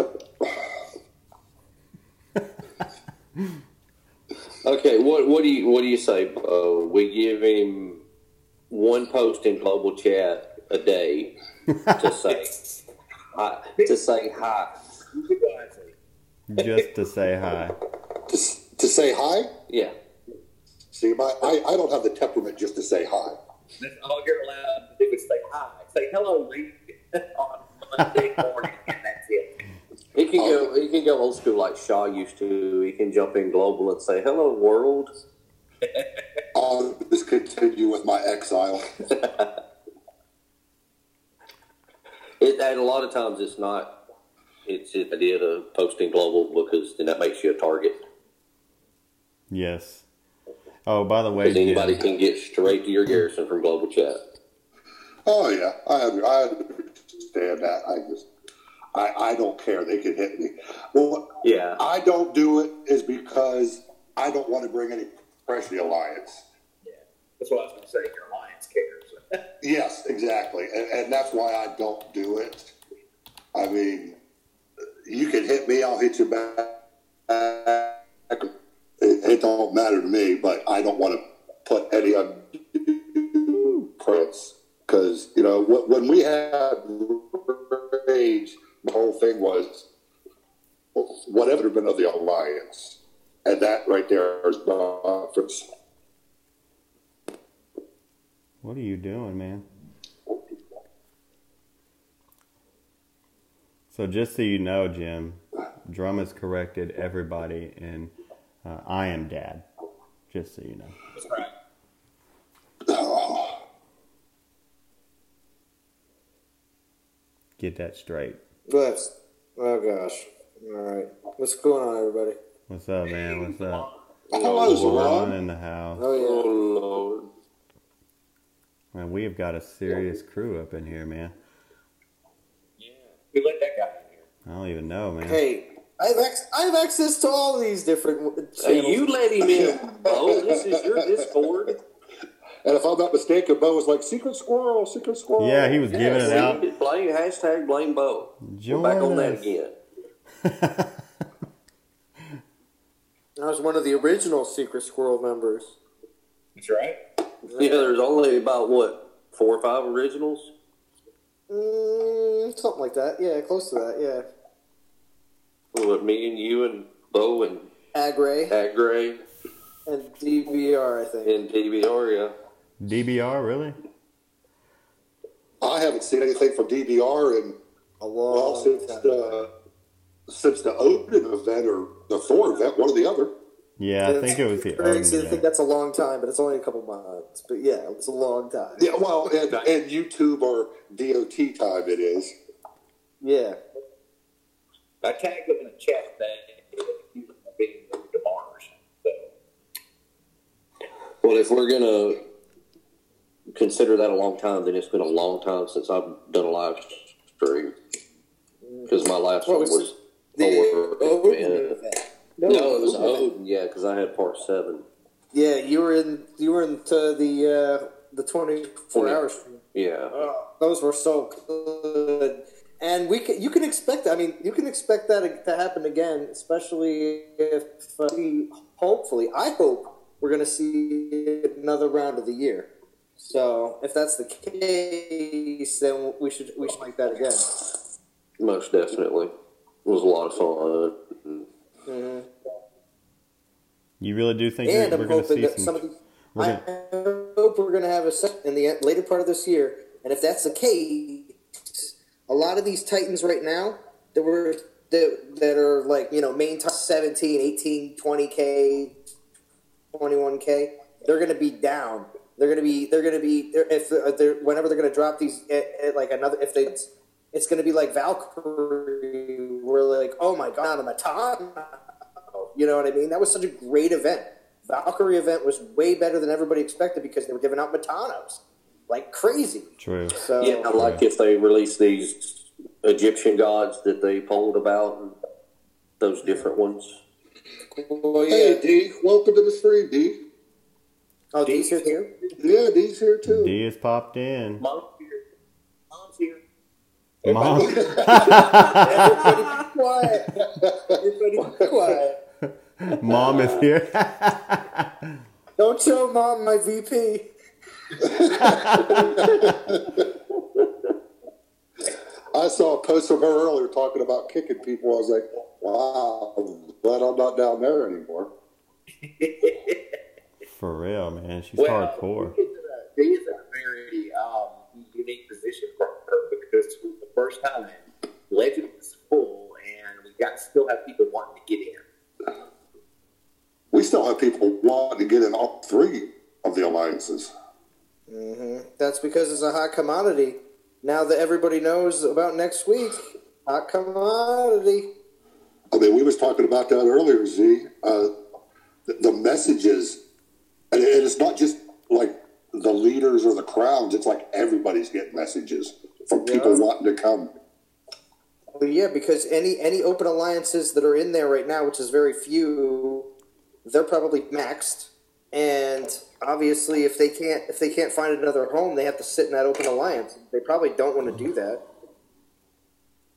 Okay, what do you say? We give him one post in global chat a day to say hi. Just to say hi. To say hi? Yeah. See, I don't have the temperament just to say hi. That's all you're allowed to do is say hi. Say hello, Lee, on Monday morning, and that's it. He can go old school like Shaw used to. He can jump in global and say, hello, world. I'll just continue with my exile. And a lot of times it's not. It's the idea of posting global because then that makes you a target. Yes. Oh, by the way, because anybody can get straight to your garrison from global chat. Oh yeah, I understand that. I don't care. They can hit me. Well, yeah. I don't do it is because I don't want to bring any pressure to the alliance. Yeah, that's what I was going to say. Your alliance cares. Yes, exactly, and that's why I don't do it. I mean, you can hit me, I'll hit you back. It don't matter to me, but I don't want to put any press because when we had rage, the whole thing was whatever been of the alliance, and that right there is nonsense. what are you doing, man? So just so you know, Jim, Drum has corrected everybody, and I am Dad. Just so you know. That's right. Oh. Get that straight. Oh gosh. All right. What's going on, everybody? What's up, man? What's up? Hello, Ron Ron. in the house. Oh yeah. Oh, Lord. Man, we have got a serious crew up in here, man. Yeah. Who let that guy in here? I don't even know, man. Hey, I have access to all these different channels. Hey, you let him in. Oh, this is your Discord. And if I'm not mistaken, Bo was like, secret squirrel, secret squirrel. Yeah, he was giving it out. Blame Bo. Join We're back on that us. again. I was one of the original Secret Squirrel members. That's right. Yeah, there's only about, 4 or 5 originals? Something like that. Yeah, close to that. Yeah. What, me and you and Bo and Agray Agray and DVR, I think. and DBR, yeah. DBR, really? I haven't seen anything from DBR in A long Well, since the Odin event or the Thor event, one or the other. Yeah, I think it was the crazy to Odin. think that's a long time, but it's only a couple months. But yeah, it's a long time. Yeah, well, and YouTube or DoT time it is. Yeah. I tagged him in the chat that he's being moved to Mars. So. Well, if we're going to consider that a long time, then it's been a long time since I've done a live stream. Because my last one was Odin event. No, it was Odin, yeah, because I had part 7. Yeah, you were into the 24-hour stream. Yeah. Those were so good. And you can expect that. I mean, you can expect that to happen again, especially if I hope we're going to see another round of the year. So if that's the case, then we should make that again. Most definitely. It was a lot of fun. Mm-hmm. You really do think and we're going to see some of these, I hope we're going to have a set in the later part of this year. And if that's the case, a lot of these Titans right now that are like, main top 17, 18, 20K, 21K, they're going to be down. They're going to be whenever they're going to drop these it's going to be like Valkyrie. We're like, oh my god, a Matana. You know what I mean? That was such a great event. Valkyrie event was way better than everybody expected because they were giving out Matanos like crazy. True. So, yeah, like if they release these Egyptian gods that they polled about, and those different ones. Well, yeah. Hey, D, welcome to the stream, D. Oh, D's here? Yeah, D's here too. D has popped in. Mom's here. Mom. Everybody be quiet. Everybody be quiet. Mom is here. Don't show Mom my VP. I saw a post from her earlier talking about kicking people. I was like, wow, glad I'm not down there anymore. For real, man. She's Well, hardcore. D is in a very unique position for her because for the first time, Legend is full, and we still have people wanting to get in. We still have people wanting to get in all 3 of the alliances. Mm-hmm. That's because it's a hot commodity. Now that everybody knows about next week, hot commodity. I mean, we was talking about that earlier, Z. The messages, and it's not just like the leaders or the crowns. It's like everybody's getting messages from people wanting to come. Well, yeah, because any open alliances that are in there right now, which is very few, they're probably maxed. And obviously, if they can't find another home, they have to sit in that open alliance. They probably don't want to do that.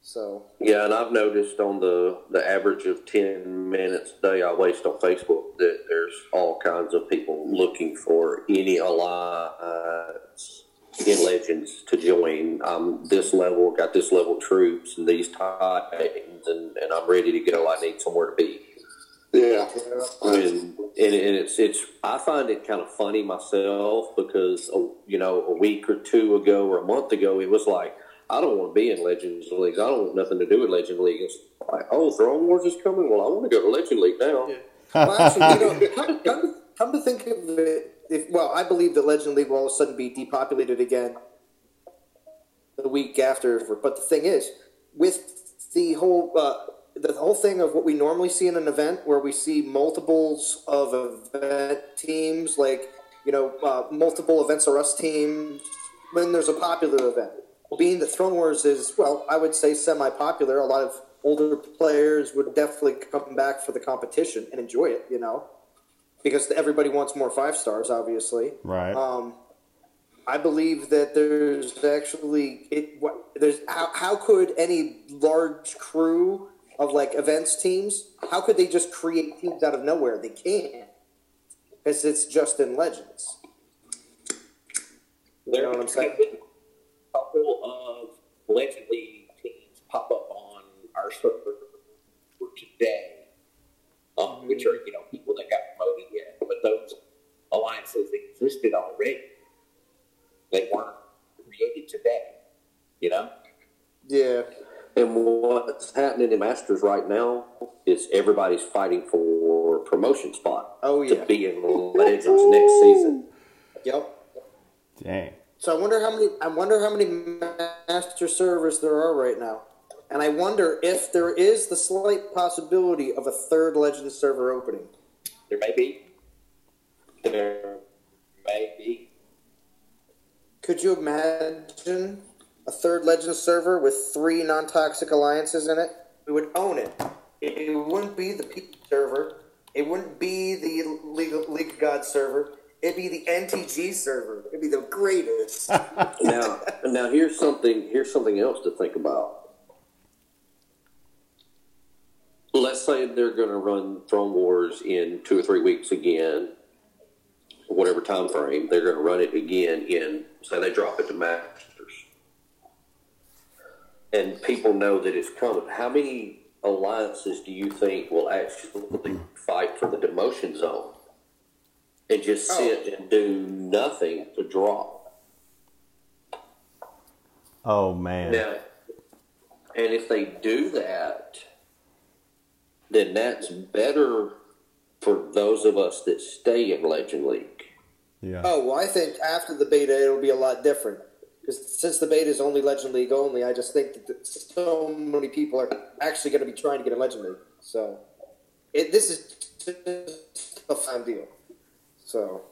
So yeah, and I've noticed on the average of 10 minutes a day I waste on Facebook that there's all kinds of people looking for any alliance in Legends to join. I'm this level, got this level troops and these Titans, and I'm ready to go. I need somewhere to be. Yeah. And it's I find it kind of funny myself because, a week or two ago or a month ago, it was like, I don't want to be in Legends League. I don't want nothing to do with Legend League. It's like, oh, Throne Wars is coming. Well, I want to go to Legend League now. yeah. Well, actually, come to think of it, I believe that Legend League will all of a sudden be depopulated again the week after. But the thing is, with the whole thing of what we normally see in an event, where we see multiples of event teams, like multiple Events Are Us teams, when there's a popular event. Being that Throne Wars is, I would say semi-popular, a lot of older players would definitely come back for the competition and enjoy it, because everybody wants more 5 stars, obviously. Right. I believe that there's actually how could any large crew of like events teams, how could they just create teams out of nowhere? They can't, because it's just in Legends. You know what I'm saying? A couple of Legend League teams pop up on our server for today, which are people that got promoted yet, but those alliances existed already. They weren't created today. Yeah. what's happening in Masters right now is everybody's fighting for promotion spot to be in Legends next season. Yep. Dang. So I wonder how many master servers there are right now, and I wonder if there is the slight possibility of a third Legends server opening. There may be. Could you imagine a third Legends server with 3 non-toxic alliances in it? We would own it. It wouldn't be the Peak server. It wouldn't be the League of Gods server. It'd be the NTG server. It'd be the greatest. Now here's something else to think about. Let's say they're going to run Throne Wars in 2 or 3 weeks again, whatever time frame. They're going to run it again in, say they drop it to Masters, and people know that it's coming. How many alliances do you think will actually fight for the demotion zone and just sit and do nothing to drop? Oh, man. Now, and if they do that, then that's better for those of us that stay in Legend League. Yeah. Oh, well, I think after the beta it'll be a lot different. Because since the beta is only Legend League only, I just think that so many people are actually going to be trying to get in Legend League. So, this is just a fun deal. So...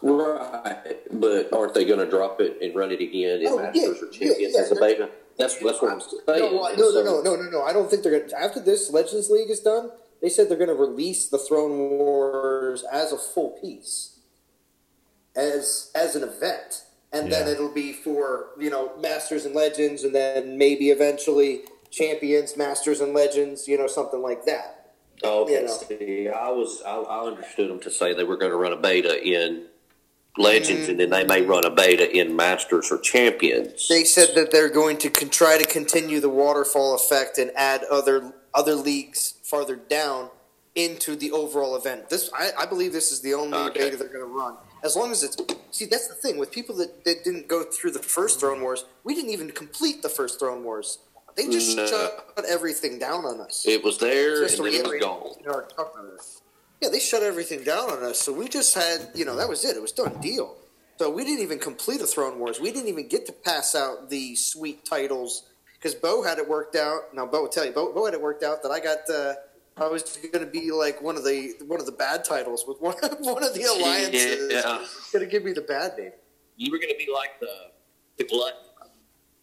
Right, but aren't they going to drop it and run it again in Masters or Champions as a beta? That's what I'm saying. No. I don't think they're going to. After this Legends League is done, they said they're going to release the Throne Wars as a full piece, as an event, and then it'll be for Masters and Legends, and then maybe eventually Champions, Masters and Legends, something like that. Okay, see, I understood them to say they were going to run a beta in Legends, and then they may run a beta in Masters or Champions. They said that they're going to try to continue the waterfall effect and add other leagues farther down into the overall event. I believe this is the only beta they're going to run. As long as it's... See, that's the thing. With people that didn't go through the first Throne Wars, we didn't even complete the first Throne Wars. They just shut everything down on us. It was there, and then it was gone. Yeah, they shut everything down on us, so we just had, that was it. It was done deal. So we didn't even complete a Throne Wars. We didn't even get to pass out the sweet titles, because Bo had it worked out. Now, Bo will tell you, Bo had it worked out that I was going to be like one of the bad titles with one of the alliances. Yeah. Going to give me the bad name. You were going to be like the glutton.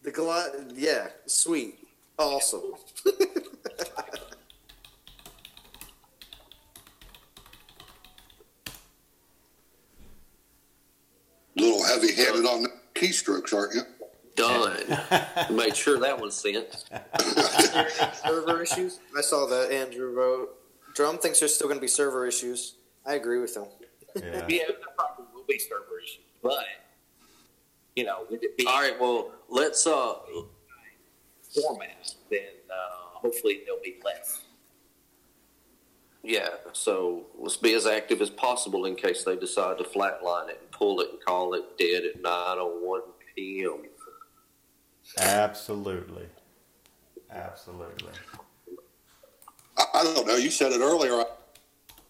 The glutton, yeah, sweet, awesome. A little heavy-handed on the keystrokes, aren't you? Done. Made sure that was sent. Server issues? I saw that Andrew wrote. Drum thinks there's still going to be server issues. I agree with him. Yeah, there probably will be server issues, but with it being all right, well, let's format, then hopefully there'll be less. Yeah, so let's be as active as possible in case they decide to flatline it and pull it and call it dead at 9:01 p.m. Absolutely. I don't know. You said it earlier.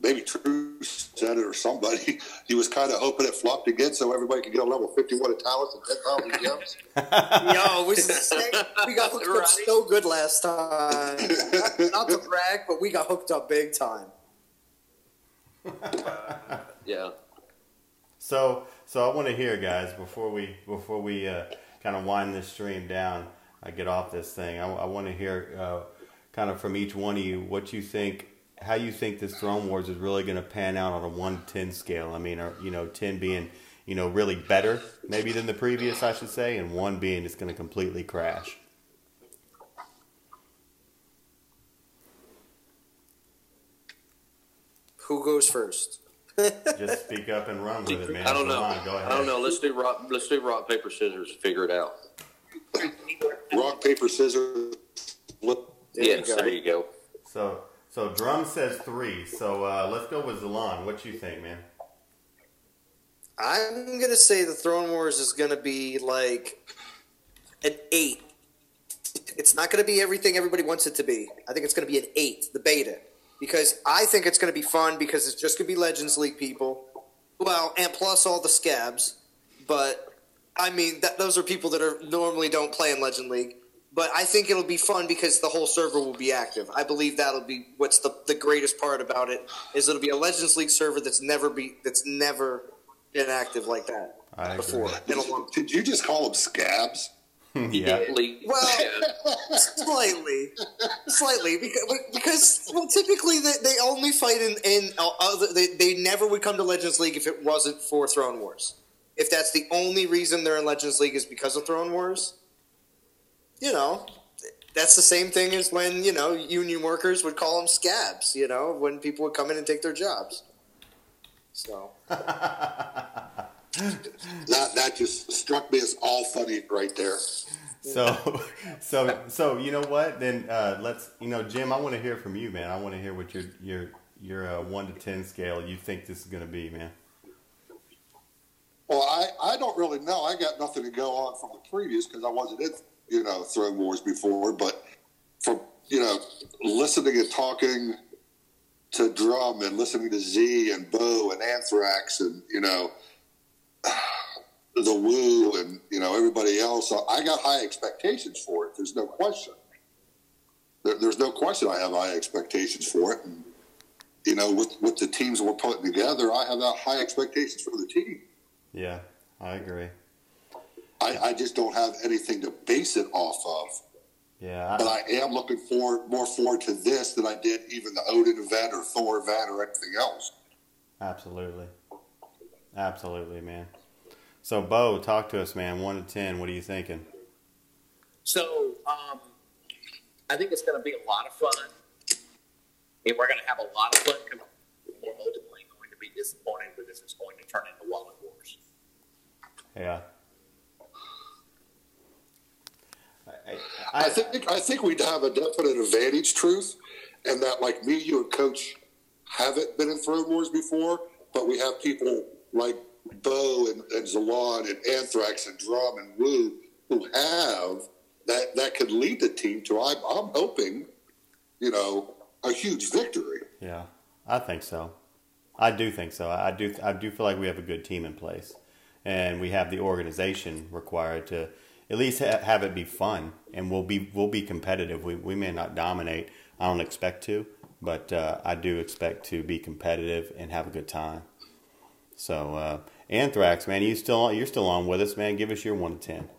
Maybe True said it or somebody. He was kind of hoping it flopped again so everybody could get a level 51 of talents and 10,000 gems. Yo, we got hooked up so good last time. Not to brag, but we got hooked up big time. Yeah. So I want to hear, guys, before we kind of wind this stream down, I get off this thing. I want to hear kind of from each one of you what you think, how you think this Throne Wars is really going to pan out on a 1-10 scale. I mean, 10 being, really better maybe than the previous, I should say, and 1 being just going to completely crash. Who goes first? Just speak up and run with it, man. I don't know. Go ahead. I don't know. Let's do rock, paper, scissors. Figure it out. Rock, paper, scissors. Yes, there you go. So Drum says 3. So let's go with Zalon. What you think, man? I'm gonna say the Throne Wars is gonna be like an 8 it's not going to be everything everybody wants it to be. I think it's going to be an 8, the beta, because I think it's going to be fun because it's just going to be Legends League people. Well, and plus all the scabs, but I mean those are people that normally don't play in Legend League. But I think it'll be fun because the whole server will be active. I believe that'll be what's the greatest part about it is it'll be a Legends League server that's never been active like that before. Did you just call them scabs? Yeah. Well, slightly, because typically they only fight in they never would come to Legends League if it wasn't for Throne Wars. If that's the only reason they're in Legends League is because of Throne Wars, that's the same thing as when union workers would call them scabs. When people would come in and take their jobs. So. That just struck me as all funny right there. So you know what? Then let's Jim, I want to hear from you, man. I want to hear what your 1 to 10 scale you think this is going to be, man. Well, I don't really know. I got nothing to go on from the previous because I wasn't in Throne Wars before. But from listening and talking to Drum and listening to Z and Bo and Anthrax and the Woo and everybody else, I got high expectations for it. There's no question. There's no question I have high expectations for it. And with the teams we're putting together, I have high expectations for the team. Yeah, I agree. I just don't have anything to base it off of. Yeah, but I am looking more forward to this than I did even the Odin event or Thor event or anything else. Absolutely, man. So, Bo, talk to us, man. 1 to 10, what are you thinking? So, I think it's going to be a lot of fun. And we're going to have a lot of fun. We're ultimately going to be disappointed because it's going to turn into Wallet Wars. Yeah. I think we'd have a definite advantage, Truth, and that like me, you, and Coach haven't been in Throne Wars before, but we have people like Bo and Zalon and Anthrax and Drum and Woo who have that could lead the team to I'm hoping a huge victory. Yeah, I think so. I do think so. I do feel like we have a good team in place, and we have the organization required to at least have it be fun, and we'll be competitive. We may not dominate. I don't expect to, but I do expect to be competitive and have a good time. So, Anthrax, man, you're still on with us, man. Give us your 1 to 10.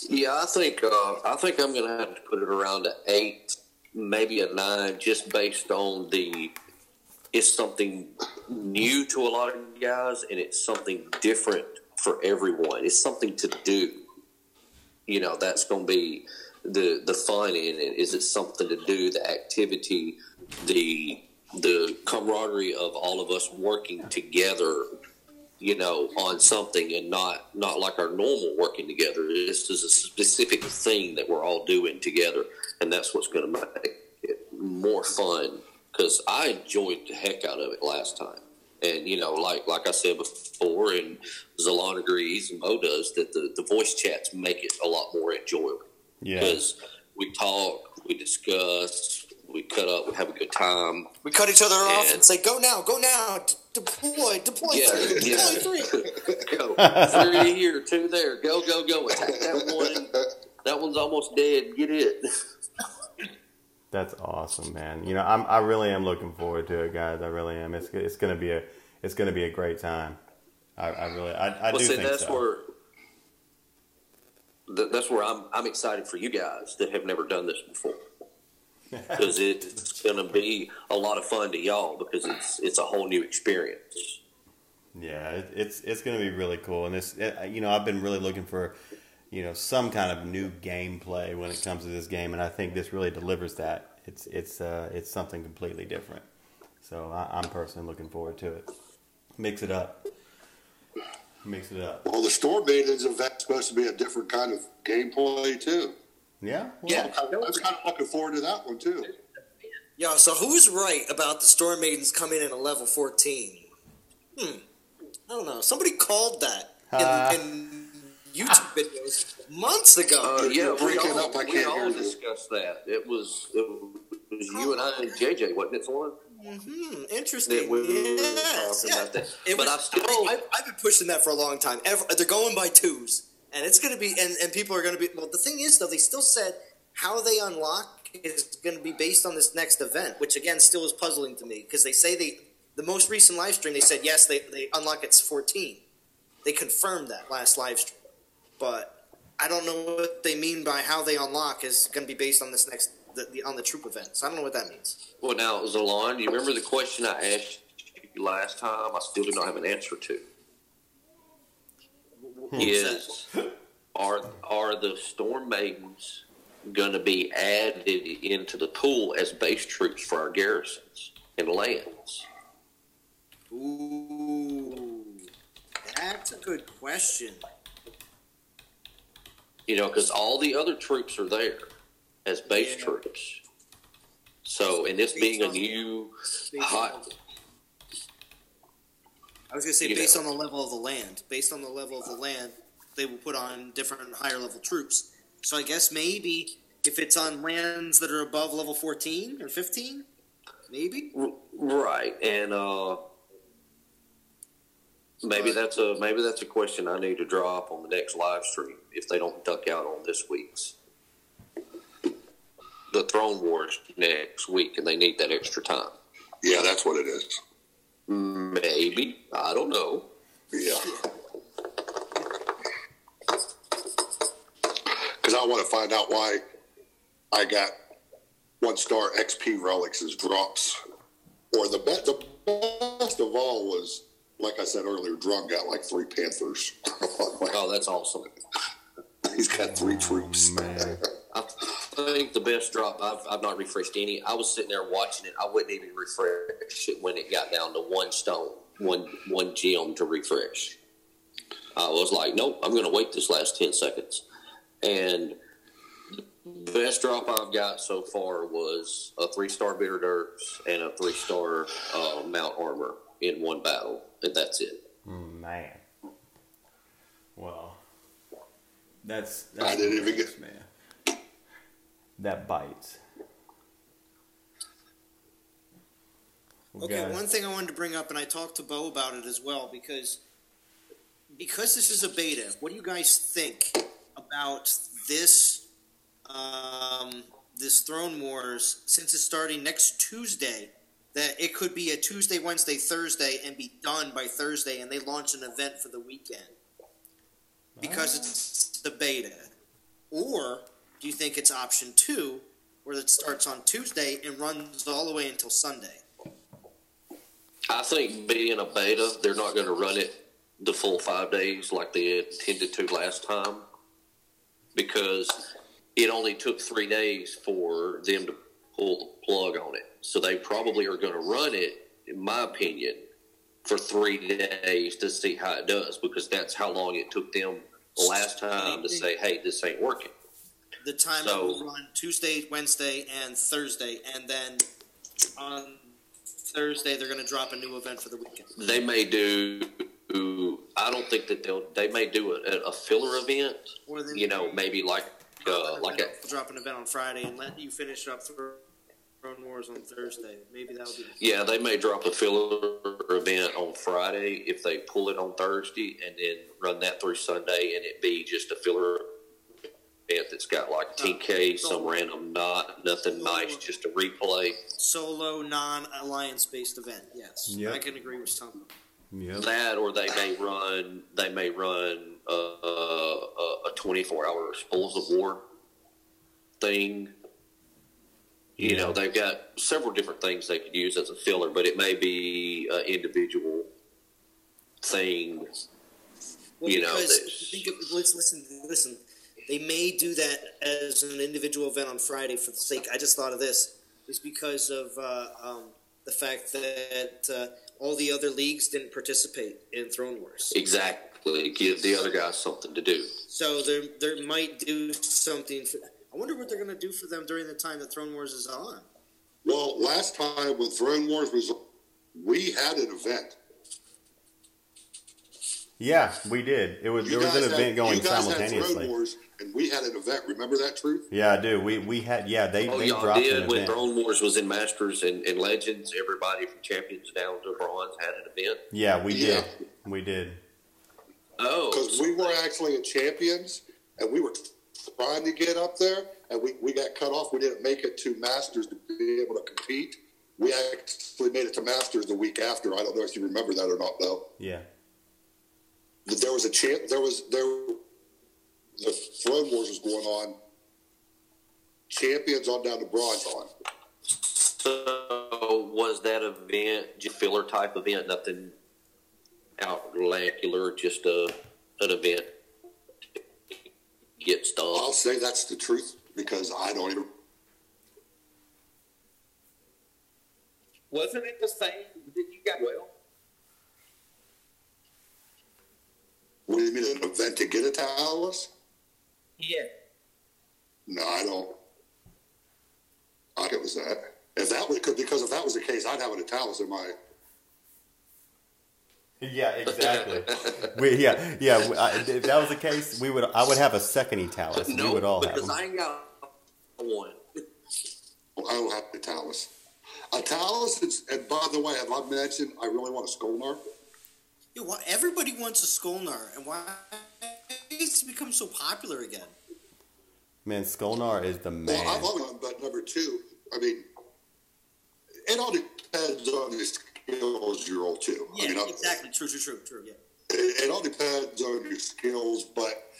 Yeah, I think I'm going to have to put it around an 8, maybe a 9, just based on it's something new to a lot of guys, and it's something different for everyone. It's something to do. That's going to be the fun in it. Is it something to do, the activity, the camaraderie of all of us working together, on something, and not like our normal working together. This is a specific thing that we're all doing together, and that's what's going to make it more fun, because I enjoyed the heck out of it last time. And, like I said before, and Zalon agrees and Mo does, that the voice chats make it a lot more enjoyable. Yeah. Because we talk, we discuss, we cut up, we have a good time. We cut each other off and say, go now, deploy, yeah, 3, yeah. deploy 3. Go. 3 here, 2 there, go. Attack that one. That one's almost dead, get it. That's awesome, man. I really am looking forward to it, guys. I really am. It's gonna be a great time. I do think so. That's where I'm excited for you guys that have never done this before, because it's gonna be a lot of fun to y'all, because it's a whole new experience. Yeah, it's gonna be really cool, and I've been really looking for some kind of new gameplay when it comes to this game, and I think this really delivers that. It's something completely different. So I'm personally looking forward to it. Mix it up. Well, the Storm Maidens event's supposed to be a different kind of gameplay too. Yeah. Well, yeah, I was kind of looking forward to that one too. Yeah. So who's right about the Storm Maidens coming in at level 14? I don't know. Somebody called that in YouTube videos months ago. Yeah, we all hear you. discussed that. It was you and I and JJ, wasn't it, Thorne? Interesting. About that. But I've been pushing that for a long time. They're going by twos, and it's going to be, and people are going to be. Well, the thing is, though, they still said how they unlock is going to be based on this next event, which again still is puzzling to me because they say the most recent live stream they said yes they unlock at 14. They confirmed that last live stream, but I don't know what they mean by how they unlock is going to be based on this next on the troop event. So I don't know what that means. Well, now, Zalon, do you remember the question I asked you last time? I still do not have an answer to. Are the Storm Maidens going to be added into the pool as base troops for our garrisons and lands? Ooh, that's a good question. You know, because all the other troops are there as base troops. So, and this being a new hot... I was going to say based on the level of the land. Based on the level of the land, they will put on different higher level troops. So I guess maybe if it's on lands that are above level 14 or 15, maybe? Right, and maybe that's a question I need to drop on the next live stream if they don't duck out on this week's. The Throne Wars next week, and they need that extra time. Yeah, that's what it is. Maybe. I don't know. Yeah. Because I want to find out why I got 1-star XP relics as drops. Or the best of all was, like I said earlier, Drum got like 3 Panthers. Oh, that's awesome. He's got 3 troops. Man. I think the best drop, I've not refreshed any. I was sitting there watching it. I wouldn't even refresh it when it got down to 1 stone, one gem to refresh. I was like, nope, I'm going to wait this last 10 seconds. And the best drop I've got so far was a 3-star Bitter Dirts and a 3-star Mount Armor in one battle, and that's it. Man. Well, that's I didn't even get... man. That bites. Okay, one thing I wanted to bring up, and I talked to Bo about it as well, because this is a beta. What do you guys think about this this Throne Wars? Since it's starting next Tuesday, that it could be a Tuesday, Wednesday, Thursday, and be done by Thursday, and they launch an event for the weekend because it's the beta, or do you think it's option 2, where it starts on Tuesday and runs all the way until Sunday? I think being a beta, they're not going to run it the full 5 days like they intended to last time, because it only took 3 days for them to pull the plug on it. So they probably are going to run it, in my opinion, for 3 days to see how it does, because that's how long it took them the last time to say, hey, this ain't working. The time will run Tuesday, Wednesday, and Thursday, and then on Thursday they're going to drop a new event for the weekend. They may do. I don't think that they may do a filler event. Or they maybe like drop an event on Friday and let you finish up Throne Wars on Thursday. Maybe that would be. Yeah, they may drop a filler event on Friday if they pull it on Thursday, and then run that through Sunday, and it be just a filler event that's got like TK, some random nothing nice, just a replay. Solo, non-alliance based event. Yes, yep. I can agree with something. Yep. That, or they may run a 24-hour Spoils of War thing. You know, they've got several different things they could use as a filler, but it may be an individual thing. Well, listen. They may do that as an individual event on Friday for the sake. I just thought of this is because of the fact that all the other leagues didn't participate in Throne Wars. Exactly, give the other guys something to do. So they might do something. I wonder what they're going to do for them during the time that Throne Wars is on. Well, last time when Throne Wars was, we had an event. Yeah, we did. There was an event going simultaneously. Throne Wars, and we had an event. Remember that, Truth? Yeah, I do. We had they y'all dropped did an when event. Throne Wars was in Masters and Legends. Everybody from Champions down to Bronze had an event. Yeah, we did. We did. Oh, because we were actually in Champions, and we were trying to get up there, and we got cut off. We didn't make it to Masters to be able to compete. We actually made it to Masters the week after. I don't know if you remember that or not, though. Yeah. There was a the Throne Wars was going on. Champions on down to Bronze on. so was that event just filler type event? Nothing outlandish, just an event to get stuff. I'll say that's the truth because I don't even. Wasn't it the same that you got? Well, What do you mean, an event to get a Talus? yeah. No, I don't. I think it was that. Because if that was the case, I'd have a Talus in my. Yeah, exactly. If that was the case, I would have a second Etalis. No, we would all have because them. I ain't got one. Well, I don't have a Talus. A Talus, and by the way, have I mentioned I really want a Skolnar? Yeah, why everybody wants a Skolnar, and why it's become so popular again? Man, Skolnar is the man. Well, I've only but number two. I mean, it all depends on the skills you roll too. Yeah, I mean, exactly. True. Yeah. It all depends on your skills, but